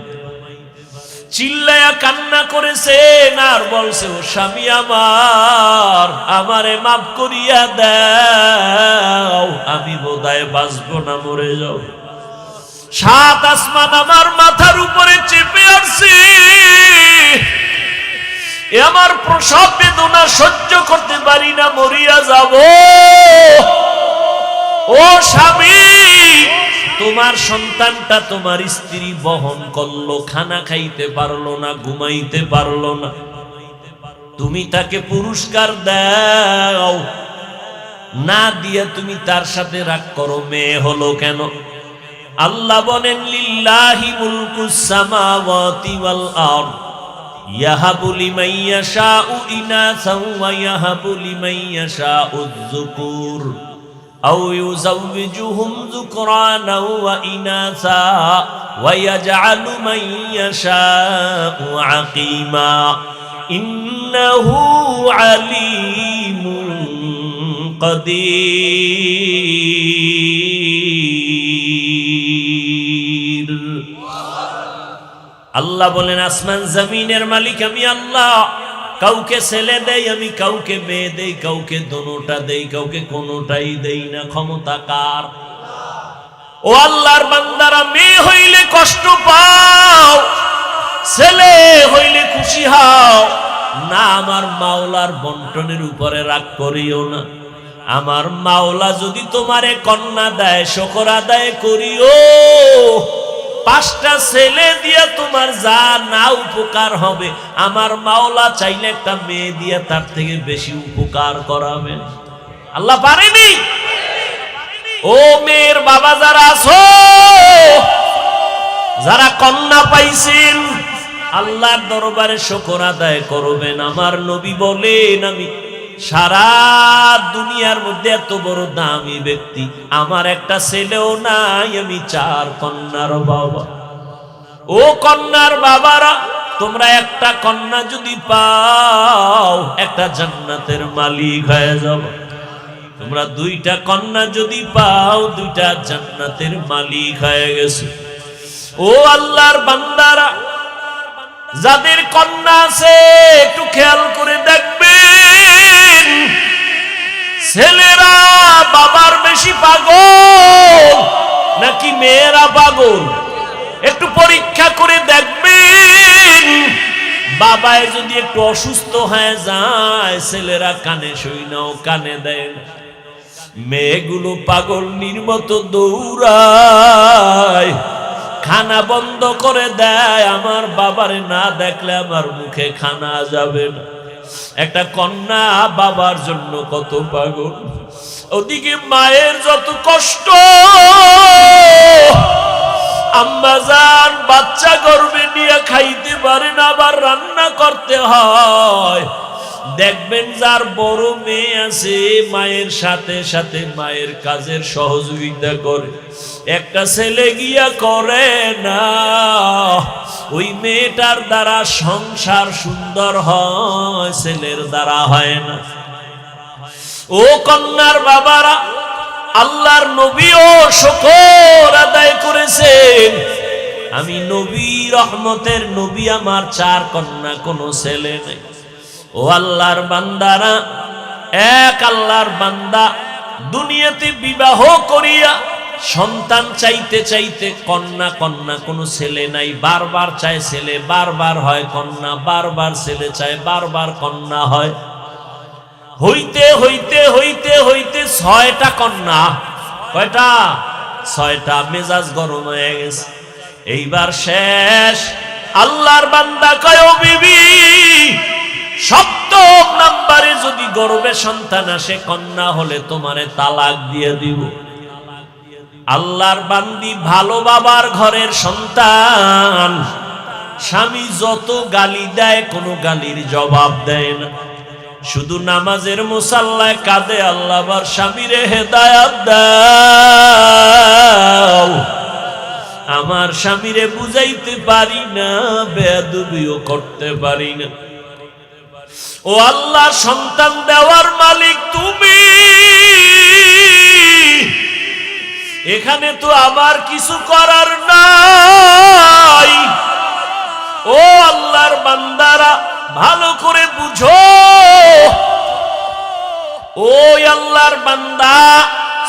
চিল্লায়া কান্না করেছেন আর বলছে, ও স্বামী আমার, আমারে মাফ করিয়া দাও, আমি বোধহয় বাঁচবো না, মরে যাও। সাত আসমান আমার মাথার উপরে চেপে আসছে, আমার প্রসব বেদনা সহ্য করতে পারি না, মরিয়া যাব। ও স্বামী, তোমার সন্তানটা তোমার স্ত্রী বহন করলো, খানা খাইতে পারলো না, ঘুমাইতে পারলো না, তুমি তাকে পুরস্কার দাও, না দিয়া তুমি তার সাথে রাগ করো, মেয়ে হলো কেন? আল্লাহ বলেন, লিল্লাহি মুলকুস সামাওয়াতি ওয়াল আরদ ইয়াহাবু লিমান ইয়াশাউ ইনাসা ওয়া ইয়াহাবু লিমান ইয়াশাউ যুকুর আও ইউযাওবিজুহুম যুকরানা ওয়া ইনাসা ওয়া ইয়াজআলু মান ইয়াশাউ আকিমা ইন্নাহু আলীমুন কাদির। আল্লাহ বলেন, আসমান জমিনের মালিক আমি আল্লাহ। কাউকে ছেলে দেই আমি, কাউকে মেয়ে দেই, কাউকে দোনোটা দেই, কাউকে কোনোটাই দেই না। ক্ষমতা কার? ও আল্লাহর বান্দারা, মেয়ে হইলে কষ্ট পাও, ছেলে হইলে খুশি হও না। আমার মাওলার বন্টনের উপরে রাগ করিও না। আমার মাওলা যদি তোমারে কন্যা দেয়, শুকর আদায় করিও। পাঁচটা ছেলে দিয়া তোমার যা না উপকার হবে, আমার মাওলা চাইলে একটা মেয়ে দিয়া তার থেকে বেশি উপকার করাবেন। আল্লাহ পারেনি? ও মেয়ের বাবা যারা আছো, যারা কন্যা পাইছেন, আল্লাহর দরবারে শুকর আদায় করবেন। আমার নবী বলেন, আমি সারা দুনিয়ার মধ্যে এত বড় দামি ব্যক্তি, আমার একটা ছেলেও নাই, আমি 4 কন্যার বাবা। ও কন্যার বাবারা, তোমরা একটা কন্যা যদি পাও, একটা জান্নাতের মালিক হয়ে যাবে। তোমরা 2টা কন্যা যদি পাও, 2টা জান্নাতের মালিক হয়ে গেছে। ও আল্লাহর বান্দারা, যাদের কন্যা আছে একটু খেয়াল করে দেখবেন, ছেলেরা বাবার বেশি পাগল নাকি মেয়েরা পাগল? একটু পরীক্ষা করে দেখবেন। বাবায় যদি একটু অসুস্থ হয়ে যায়, ছেলেরা কানে শুই নাও, কানে দেয় না। মেয়েগুলো পাগলনির মতো দৌড়ায়, খানা বন্ধ করে দেয়। আমার বাবারে না দেখলে আমার মুখে খানা যাবে না। একটা কন্যা বাবার জন্য কত পাগল। ওদিকে মায়ের যত কষ্ট, আম্মা জান বাচ্চা গর্ভে নিয়ে খাইতে পারে না, আবার রান্না করতে হয়। দেখবেন যার বড় মেয়ে আছে, মায়ের সাথে সাথে মায়ের কাজের সহযোগিতা করে। একটা ছেলে গিয়া করে না, ওই মেয়েটার দ্বারা সংসার সুন্দর হয়, ছেলের দ্বারা হয় না। ও কন্যার বাবারা, আল্লাহর নবীও শুকর আদায় করেছেন। আমি নবী, রহমতের নবী, আমার 4 কন্যা, কোনো ছেলে নেই। ও আল্লাহর বান্দারা, এক আল্লাহর বান্দা দুনিয়াতে বিবাহ করিয়া সন্তান চাইতে চাইতে কন্যা কন্যা, কোনো ছেলে নাই, বারবার চায় ছেলে, বারবার হয় কন্যা, বারবার ছেলে চায়, বারবার কন্যা হয়। হইতে হইতে হইতে হইতে 6টা কন্যা। কয়টা? 6টা। মেজাজ গরম হয়ে গেছে, এইবার শেষ। আল্লাহর বান্দা কয়, ও বিবি, 7ম নাম্বারে যদি গর্ভে সন্তান আসে, কন্যা হলে তোমারে তালাক দিয়ে দিব। আল্লাহর বান্দি ভালো বাবার ঘরের সন্তান, স্বামী যত গালি দেয় কোনো গালির জবাব দেয় না, শুধু নামাজের মুসাল্লায় কাঁদে, আল্লাহ আমার স্বামীরে হেদায়াত দাও। আমার স্বামীরে বুঝাইতে পারি না, বেয়াদবিও করতে পারি না। ও আল্লাহ, সন্তান দেওয়ার মালিক তুমি, এখানে তো আমার কিছু করার নাই। ও আল্লাহর বান্দারা ভালো করে বুঝো, ও আল্লাহর বান্দা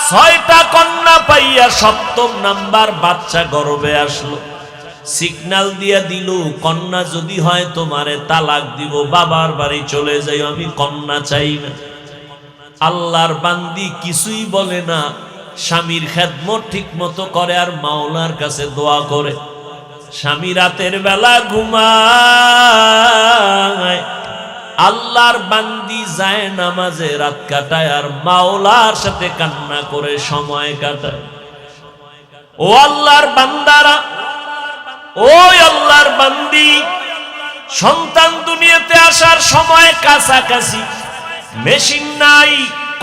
6টা কন্যা পাইয়া 7ম নাম্বার বাচ্চা গর্ভে আসলো, সিগন্যাল দিয়া দিল কন্যা যদি হয় তোমারে তালাক দিব, বাবার বাড়ি চলে যাই, আমি কন্যা চাই না। আল্লাহর বান্দি কিছুই বলে না, স্বামীর খেদমত ঠিক মতো করে আর মাওলার কাছে দোয়া করে। স্বামী রাতের বেলা ঘুমায়, আল্লাহর বান্দি যায় নামাজে রাত কাটায় আর মাওলার সাথে কান্না করে সময় কাটায়। ও আল্লাহর বান্দারা, ও আল্লাহর বান্দি, সন্তান দুনিয়াতে আসার সময় কাছাকাছি, মেশিন নাই,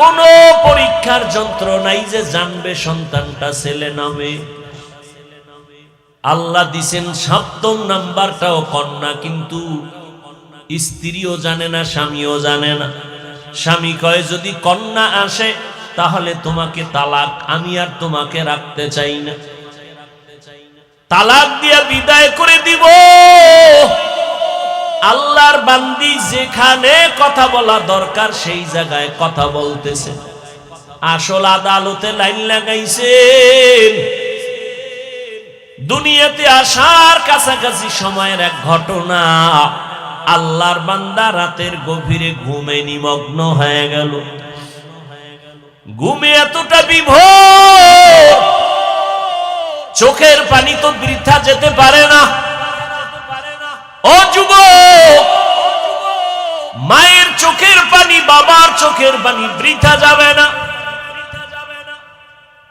কোনো পরীক্ষার যন্ত্র নাই যে জানবে সন্তানটা ছেলে না মেয়ে। আল্লাহ দিছেন 7ম নাম্বারটাও কন্যা, কিন্তু স্ত্রীও জানে না, স্বামীও জানে না। স্বামী কয় যদি কন্যা আসে তাহলে তোমাকে তালাক, আমি আর তোমাকে রাখতে চাই না, তালাক দিয়া বিদায় করে দিব। আল্লাহর বান্দি যেখানে কথা বলা দরকার সেই জায়গায় কথা বলতেছে। আসল আদালতে লাইন লাগাইছেন। দুনিয়াতে আসার কাছাকাছি সময়ের এক ঘটনা, আল্লাহর বান্দা রাতের গভীরে ঘুমে নিমগ্ন হয়ে গেল। ঘুমে এতটা বিভোর, চোখের পানি তো বৃথা যেতে পারে না। ও যুবক, মায়ের চোখের পানি, বাবার চোখের পানি বৃথা যাবে না।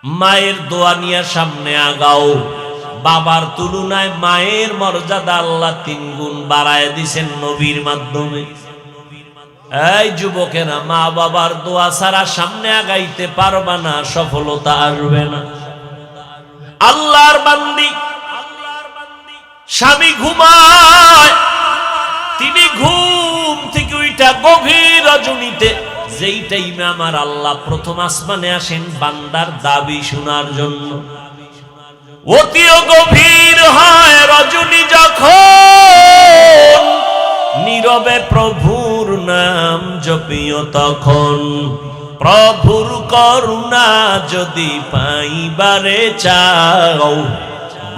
মায়ের দোয়া নিয়ে সামনে আগাও। বাবার তুলনায় মায়ের মর্যাদা আল্লাহ 3 গুণ বাড়ায় দিয়েছেন নবীর মাধ্যমে। এই যুবকেরা, মা বাবার দোয়া ছাড়া সামনে আগাইতে পারবা না, সফলতা আসবে না। আল্লাহর বান্দি, স্বামী ঘুমায়, তিনি ঘুম থেকে উঠা গভীর রজনীতে, যেই টাইমে আমার আল্লাহ প্রথম আসমানে আসেন বান্দার দাবি শোনার জন্য, অতিও গভীর হয় রজনী যখন, নীরবে প্রভুর নাম জপিও তখন। প্রভুর করুণা যদি পাইবারে চাও,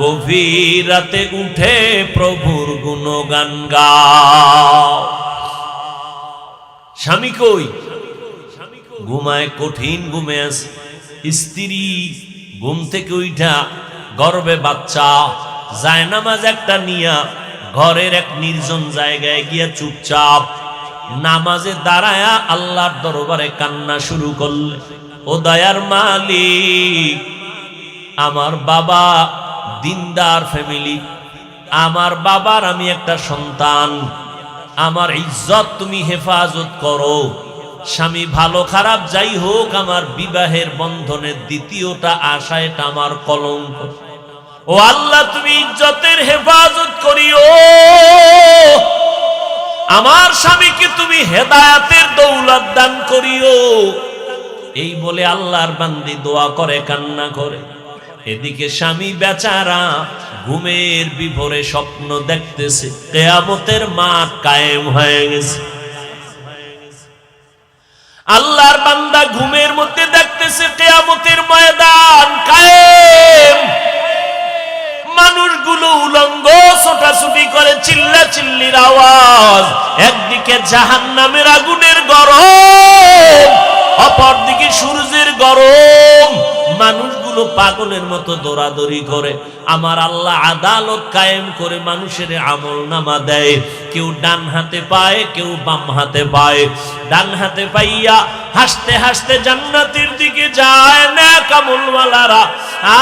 গভীর রাতে উঠে প্রভুর গুণগান গাও। স্বামী কই? ঘুমায়, কঠিন ঘুমে আছে। স্ত্রী ঘুম থেকে উঠা গর্বে বাচ্চা, জায়নামাজ একটা নিয়া ঘরের এক নির্জন জায়গায় গিয়া চুপচাপ নামাজে দাঁড়ায়া আল্লাহর দরবারে কান্না শুরু করলে, ও দয়ার মালিক, আমার বাবা দিনদার ফ্যামিলি, আমার বাবার আমি একটা সন্তান, আমার ইজ্জত তুমি হেফাজত করো। স্বামী ভালো খারাপ যাই হোক, আমার বিবাহের বন্ধনের দ্বিতীয়টা আশা, এটা আমার কলঙ্ক। ও আল্লাহ, তুমি ইজ্জতের হেফাজত করিও। আমার স্বামীকে তুমি হেদায়েতের দৌলত দান করিও। এই বলে আল্লাহর বান্দি দোয়া করে, কান্না করে। এদিকে স্বামী বেচারা ঘুমের বিভোরে স্বপ্ন দেখতেছে কিয়ামতের মাঠ কায়েম হয়ে গেছে। আল্লাহর বান্দা ঘুমের মধ্যে দেখতেছে কিয়ামতের ময়দান কায়েম। মানুষগুলো উলঙ্গ ছোটাছুটি করে, চিল্লাচিল্লির আওয়াজ। একদিকে জাহান্নামের আগুনের গরম, অপরদিকে সূর্যের গরম। মানুষগুলো লোকগুলো পাগলের মতো দৌড়াদৌড়ি করে। আমার আল্লাহ আদালত কায়েম করে মানুষের আমল নামা দেয়। কেউ ডান হাতে পায়, কেউ বাম হাতে পায়। ডান হাতে পাইয়া হাসতে হাসতে জান্নাতের দিকে যায় নেক আমলওয়ালারা,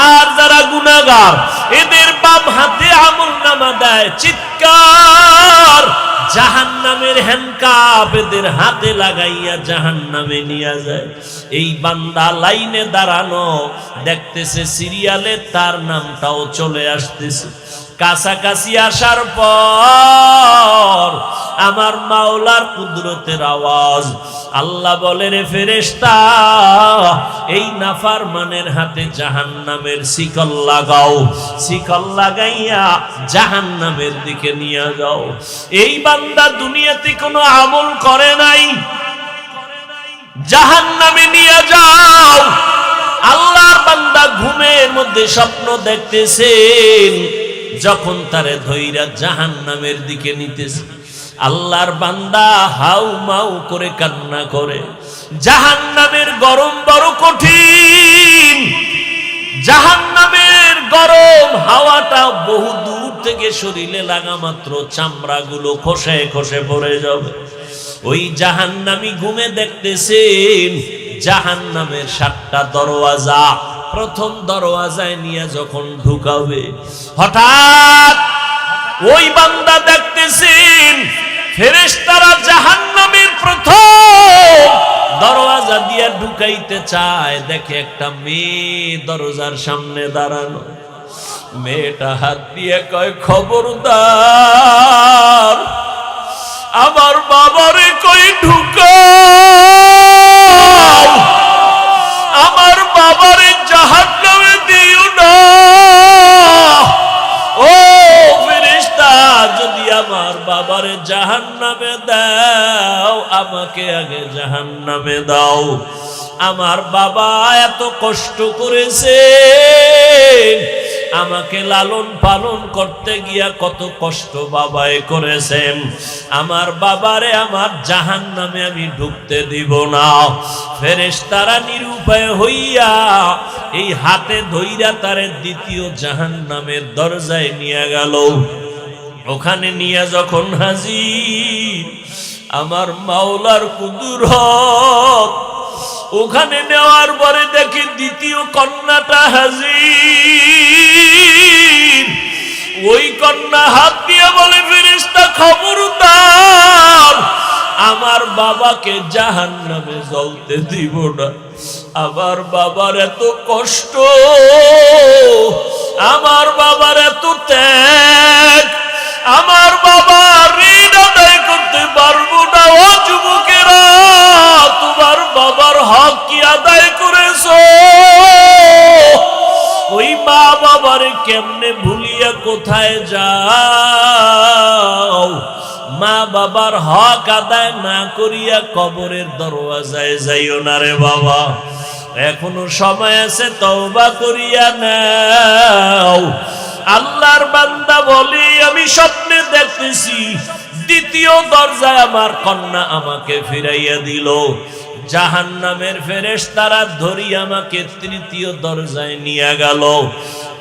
আর যারা গুনাহগার এদের বাম হাতে আমল নামা দেয়। চিৎকার, জাহান্নামের হ্যান্ডকাপ এদের হাতে লাগাইয়া জাহান্নামে নিয়ে যায়। এই বান্দা লাইনে দাঁড়ানো, দেখতেছে সিরিয়ালে তার নামটাও চলে আসতেছে। কাছাকাছি আসার পর আমার মাওলার কুদরতের আওয়াজ, আল্লাহ বলে, রে ফেরেশতা, এই নাফরমানের হাতে জাহান্নামের শিকল লাগাও, শিকল লাগাইয়া জাহান্নামের দিকে নিয়ে যাও। এই বান্দা দুনিয়াতে কোনো আমল করে নাই, জাহান্নামে নিয়ে যাও। আল্লাহর বান্দা ঘুমের মধ্যে স্বপ্ন দেখতেছেন, যখন তারে ধইরা জাহান্নামের দিকে নিতেছে, আল্লাহর বান্দা হাউ মাউ করে কান্না করে। জাহান্নামের গরম বড় কঠিন, জাহান্নামের গরম হাওয়াটা বহু দূর থেকে শরীরে লাগা মাত্র চামড়াগুলো খসে খসে পড়ে যাবে। ওই জাহান্নামী ঘুমে দেখতেছেন জাহান্নামের 7টা দরওয়াজা। প্রথম দরওয়াজায় নিয়ে যখন ঢুকাবে, হঠাৎ ওই বান্দা দেখতেছেন ফেরেশতারা জাহান্নামের প্রথম দরওয়াজা দিয়ে ঢুকাইতে চায়। দেখে একটা মেয়ে দরজার সামনে দাঁড়ানো। মেয়েটা হাত দিয়ে কয়, খবরদার আমার বাবারে কই ঢুকাও, আমার বাবারে জাহান্নামে দিও না। ও ফেরেশতা, যদি আমার বাবারে জাহান্নামে দাও, আমাকে আগে জাহান্নামে দাও। আমার বাবা এত কষ্ট করেছে, আমাকে লালন পালন করতে গিয়া কত কষ্ট বাবায় করেছেন। আমার বাবারে আমার জাহান্নামে আমি ঢুকতে দিব না। ফেরেশতারা নিরুপায় হইয়া এই হাতে ধইরা তারে দ্বিতীয় জাহান্নামের দরজায় নিয়ে গেল। ওখানে নিয়ে যখন হাজির আমার মাওলার কুদরত, ওখানে নেওয়ার পরে দেখি দ্বিতীয় কন্যাটা হাজির। ওই কন্যা হাত দিয়ে বলে, ফেরেশতা খবরদার আমার বাবাকে জাহান্নামে জ্বলতে দিব না। আমার বাবার এত কষ্ট, আমার বাবার এত ত্যাগ, আমার বাবার ঋণ আদায় করতে পারবো না। ও যুবকেরা, তোমার বাবার হক কি আদায় করেছো? ওই মা বাবার কেমনে ভুলিয়া কোথায় যাও? মা বাবার হক আদায় না করিয়া কবরের দরওয়াজায় যাইও না রে বাবা, এখনো সময় আছে, তওবা করিয়া নাও। আল্লাহর বান্দা বলি, আমি স্বপ্নে দেখতেছি দ্বিতীয় দরজায় আমার কন্যা আমাকে ফিরাইয়া দিল। জাহান্নামের ফেরেশতারা ধরি আমাকে তৃতীয় দরজায় নিয়ে গেল।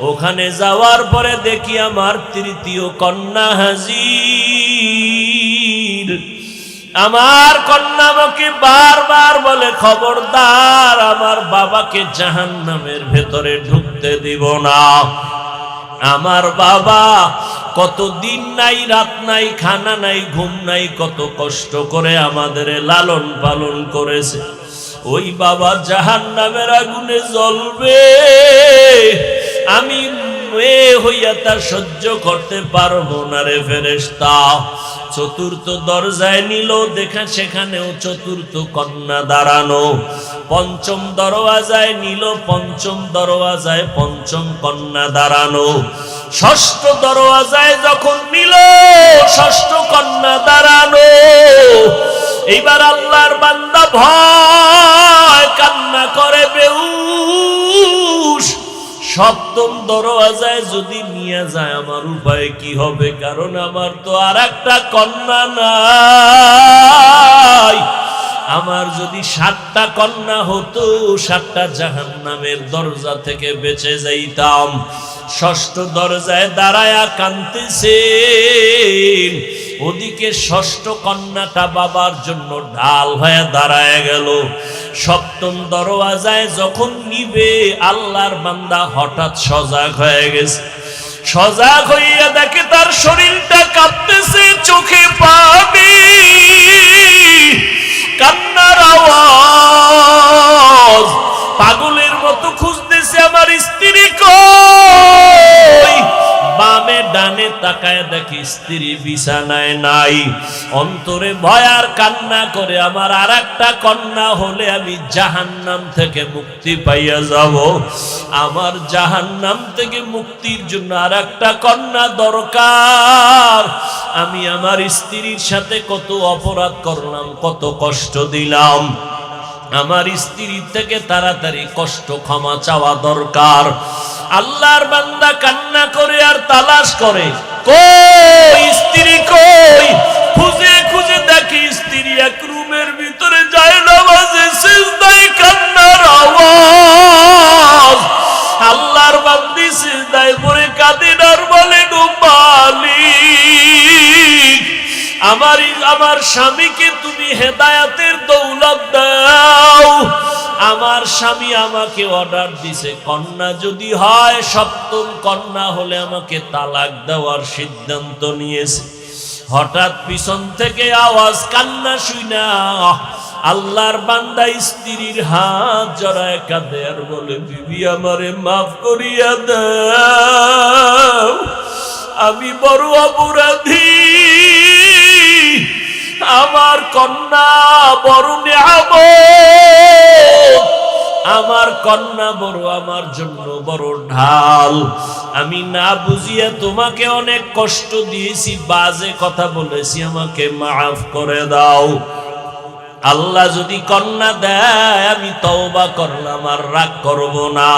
ওখানে যাওয়ার পরে দেখি আমার তৃতীয় কন্যা হাজির। আমার কন্যা আমাকে বারবার বলে, খবরদার আমার বাবাকে জাহান্নামের ভেতরে ঢুকতে দিব না। আমার বাবা কত দিন নাই, রাত নাই, খানা নাই, ঘুম নাই, কত কষ্ট করে আমাদের লালন পালন করেছে। ওই বাবা জাহান্নামের আগুনে জ্বলবে, আমি মেয়ে হইয়া তা সহ্য করতে পারবো না রে ফেরেশতা। চতুর্থ দরজায় নিল, দেখা সেখানেও চতুর্থ কন্যা দাঁড়ানো। পঞ্চম দরওয়াজায় নিল, পঞ্চম দরওয়াজায় পঞ্চম কন্যা দাঁড়ানো। ষষ্ঠ দরওয়াজায় যখন নিল, ষষ্ঠ কন্যা দাঁড়ানো। এইবার আল্লাহর বান্দা ভয় কান্না করে বেহুশ। সপ্তম দরওয়াজায় যদি নিয়ে যায় আমার উপায় কি হবে? কারণ আমার তো আর একটা কন্যা নাই। আমার যদি 7টা কন্যা হতো 7টা জাহান্নামের দরজা থেকে বেঁচে যাইতাম। 6ষ্ঠ দরজায় দাঁড়ায়া কাঁদতেছেন, ওদিকে 6ষ্ঠ কন্যাটা বাবার জন্য ঢাল হয়ে দাঁড়ায় গেল। 7ম দরওয়াজায় যখন নিবে আল্লাহর বান্দা হঠাৎ সজাগ হয়ে গেছে। সজাগ হইয়া দেখে তার শরীরটা কাঁপতেছে, চোখে পানি, কান্নার আওয়াজ। পাগলের মতো খুঁজতেছে আমার স্ত্রী কই। বামে ডানে তাকায় দেখি স্ত্রী বিছানায় নাই। অন্তরে ভয় আর কান্না করে আমার আরেকটা কন্যা হলে আমি জাহান্নাম থেকে মুক্তি পাইয়া যাব। আমার জাহান্নাম থেকে মুক্তির জন্য আরেকটা কন্যা দরকার। আমি আমার স্ত্রীর সাথে কত অপরাধ করলাম, কত কষ্ট দিলাম। আমার স্ত্রী থেকে তাড়াতাড়ি কষ্ট ক্ষমা চাওয়া দরকার। আল্লাহর বান্দা কান্না করে আর তালাশ করে, কই স্ত্রী কই। খুঁজে খুঁজে দেখি স্ত্রী এক রুমের ভিতরে যায় নামাজে সিজদায়, কান্নার আওয়াজ। আল্লাহর বান্দি সিজদায় পড়ে কাঁদেন আর বলেন, ও মালিক, আমার স্বামীকে তুমি হেদায়েতের দৌলত দাও। আমার স্বামী আমাকে অর্ডার দিছে, কন্যা যদি হয় 7ম কন্যা হলে আমাকে তালাক দেওয়ার সিদ্ধান্ত নিয়েছে। হঠাৎ পিছন থেকে আওয়াজ, কান্না শুইনা আল্লাহর বান্দা স্ত্রীর হাত জড়ায় কাঁদে আর বলে, বিবি আমারে মাফ করিয়া দাও, আমি বড় অপরাধী। আমার কন্যা বড় নিয়ামত, আমার কন্যা বড় আমার জন্য বড় ঢাল। আমি না বুঝিয়া তোমাকে অনেক কষ্ট দিয়েছি, বাজে কথা বলেছি, আমাকে মাফ করে দাও। আল্লাহ যদি কন্যা দেয় আমি তওবা করলাম, আর রাগ করব না।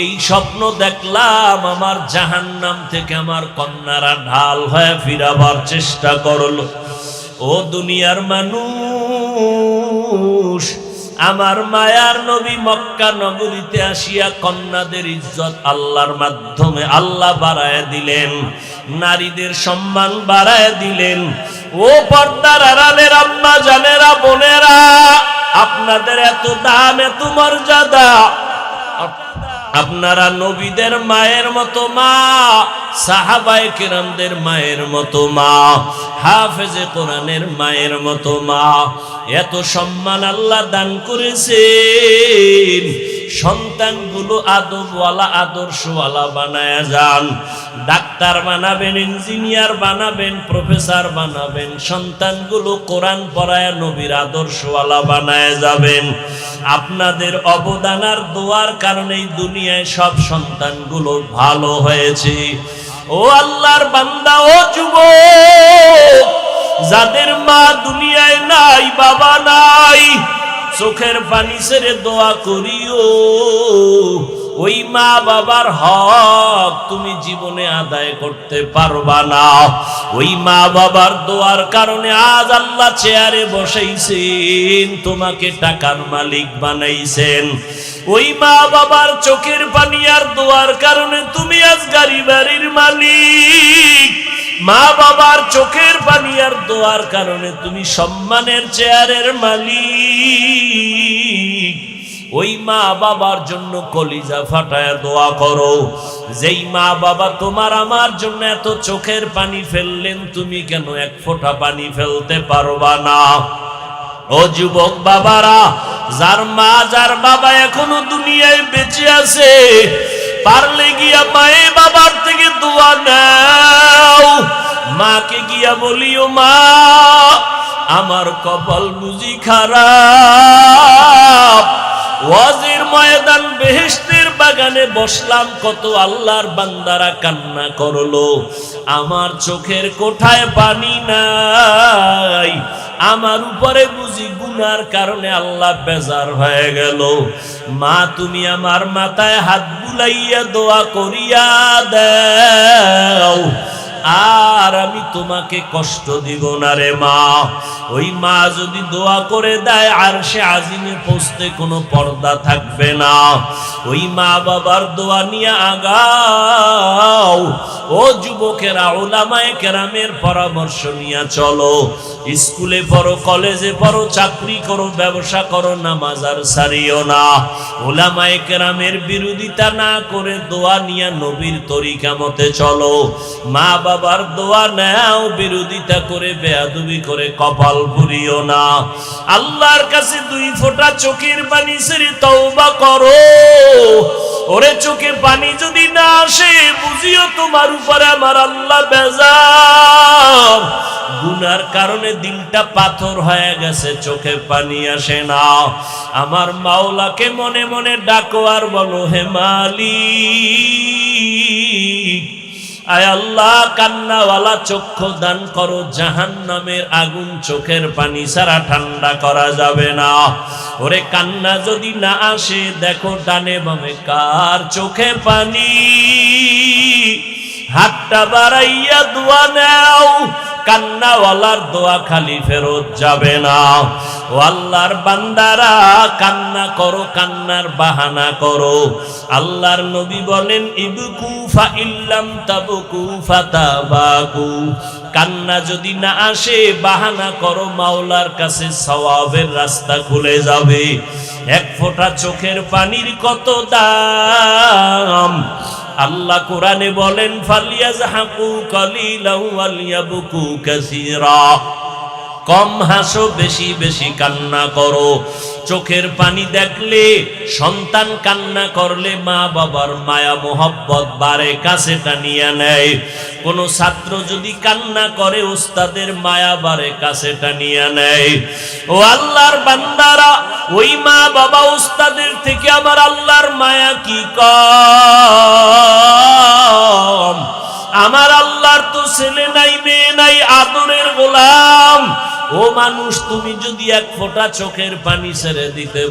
এই স্বপ্ন দেখলাম, আমার জাহান্নাম থেকে আমার কন্যারা ঢাল হয়ে ফিরাবার চেষ্টা করলো। ও দুনিয়ার মানুষ, আমার মায়ার নবী মক্কা নগরীতে আসিয়া কন্যাদের ইজ্জত আল্লাহর মাধ্যমে আল্লাহ বাড়ায় দিলেন, নারীদের সম্মান বাড়ায় দিলেন। ও পর্দার আড়ালের আম্মা জানেরা, বোনেরা, আপনাদের এত দাম, এত মর্যাদা। আপনারা নবীদের মায়ের মতো মা, সাহাবায়ে কেরামদের মায়ের মতো মা, হাফেজে কোরআনের মায়ের মতো মা। এত সম্মান আল্লাহ দান করেছেন। সন্তানগুলো আদবওয়ালা, আদর্শওয়ালা বানায় যান। ডাক্তার বানাবেন, ইঞ্জিনিয়ার বানাবেন, প্রফেসর বানাবেন। সন্তানগুলো কোরআন পড়ায় নবীর আদর্শওয়ালা বানায় যাবেন। আপনাদের অবদান আর দোয়ার কারণেই দুনিয়ায় সব সন্তানগুলো ভালো হয়েছে। ও আল্লাহর বান্দা, ও যুবক, যাদের মা দুনিয়ায় নাই, বাবা নাই, চোখের পানি ছেড়ে দোয়া করিও। ওই মা বাবার হক তুমি জীবনে আদায় করতে পারবা না। ওই মা বাবার দোয়ার কারণে আজ আল্লাহ চেয়ারে বসাইছেন, তোমাকে টাকার মালিক বানাইছেন। ওই মা বাবার চোখের পানি আর দোয়ার কারণে তুমি আজ গাড়ি বাড়ির মালিক। মা বাবার চোখের পানি আর দোয়ার কারণে তুমি সম্মানের চেয়ারের মালিক। ওই মা বাবার জন্য কলিজা ফাটায় দোয়া করো। যেই মা বাবা তোমার আমার জন্য এত চোখের পানি ফেললেন, তুমি কেন এক ফোঁটা পানি ফেলতে পারবা না? ও যুবক বাবারা, যার মা যার বাবা এখনো দুনিয়ায় বেঁচে আছে, পারলে গিয়া মায়ে বাবার থেকে দোয়া নাও। মাকে গিয়া বলিও, মা আমার কপাল বুঝি খারাপ। ওয়াজের ময়দান, বেহেশতের বাগানে বসলাম, কত আল্লাহর বান্দারা কান্না করলো, আমার চোখের কোঠায় পানি নাই। আমার উপরে বুঝি গুনার কারণে আল্লাহ বেজার হয়ে গেল। মা তুমি আমার মাথায় হাত বুলাইয়া দোয়া করিয়া দাও। আর আমি তোমাকে কষ্ট দিব না রে মা। ওই মা যদি দোয়া করে দেয় আরশে আজিমে পৌঁছতে কোনো পর্দা থাকবে না। ওই মা বাবার দোয়া নিয়ে আগাও। ও যুবকেরা, উলামায়ে কেরামের পরামর্শ নিয়ে চলো। স্কুলে পড়ো, কলেজে পড়ো, চাকরি করো, ব্যবসা করো, নামাজ আর ছাড়িও না। উলামায়ে কেরামের বিরোধিতা না করে দোয়া নিয়ে নবীর তরিকা মতে চলো। মা বাবার দোয়া নাও, বিরোধিতা করে বেয়াদবি করে কপাল পুরিও না। আল্লাহর কাছে 2 ফোঁটা চোখের পানি ছেড়ে তওবা করো। ওরে চোখে পানি যদি না আসে, বুঝিও তোমার উপরে আমার আল্লাহ বেজার। গুনার কারণে দিলটা পাথর হয়ে গেছে, চোখে পানি আসে না। আমার মাওলাকে মনে মনে ডাকো আর বলো, হে মালিক, আয় আল্লাহ, কান্নাওয়ালা চক্ষু দান করো। জাহান্নামের আগুন চোখের পানি ছাড়া ঠান্ডা করা যাবে না। ওরে কান্না যদি না আসে, দেখো ডানে বামে কার চোখে পানি। হাতটা বাড়াইয়া দোয়া নাও। কান্নাওয়ালার দোয়া খালি ফেরত যাবে না। ও আল্লাহর বান্দারা, কান্না করো, কান্নার বাহানা করো। আল্লাহর নবী বলেন, ইবকু ফা ইল্লাম তাবকু ফাতাবাকু। কান্না যদি না আসে, বাহানা করো, মাওলার কাছে সওয়াবের রাস্তা খুলে যাবে। 1 ফোঁটা চোখের পানির কত দাম। আল্লাহ কোরআনে বলেন, ফালিয়াজহাকু কালিলাও ওয়ালিয়াবকু কাসীরা। কম হাসো, বেশি বেশি কান্না করো। চোখের পানি দেখলে, সন্তান কান্না করলে মা বাবার মায়া মোহব্বত বাড়ে, কাছে টানিয়া নেয়। কোন ছাত্র যদি কান্না করে, উস্তাদের মায়া বাড়ে, কাছে টানিয়া নেয়। ও আল্লাহর বান্দারা, ওই মা বাবা উস্তাদের থেকে আমার আল্লাহর মায়া কি কম? আমার আল্লাহর তো ছেলে নাই, মেয়ে নাই, আদরের গোলাম। ও মানুষ, তুমি যদি 1 ফোঁটা চোখের পানি ছেড়ে দিতে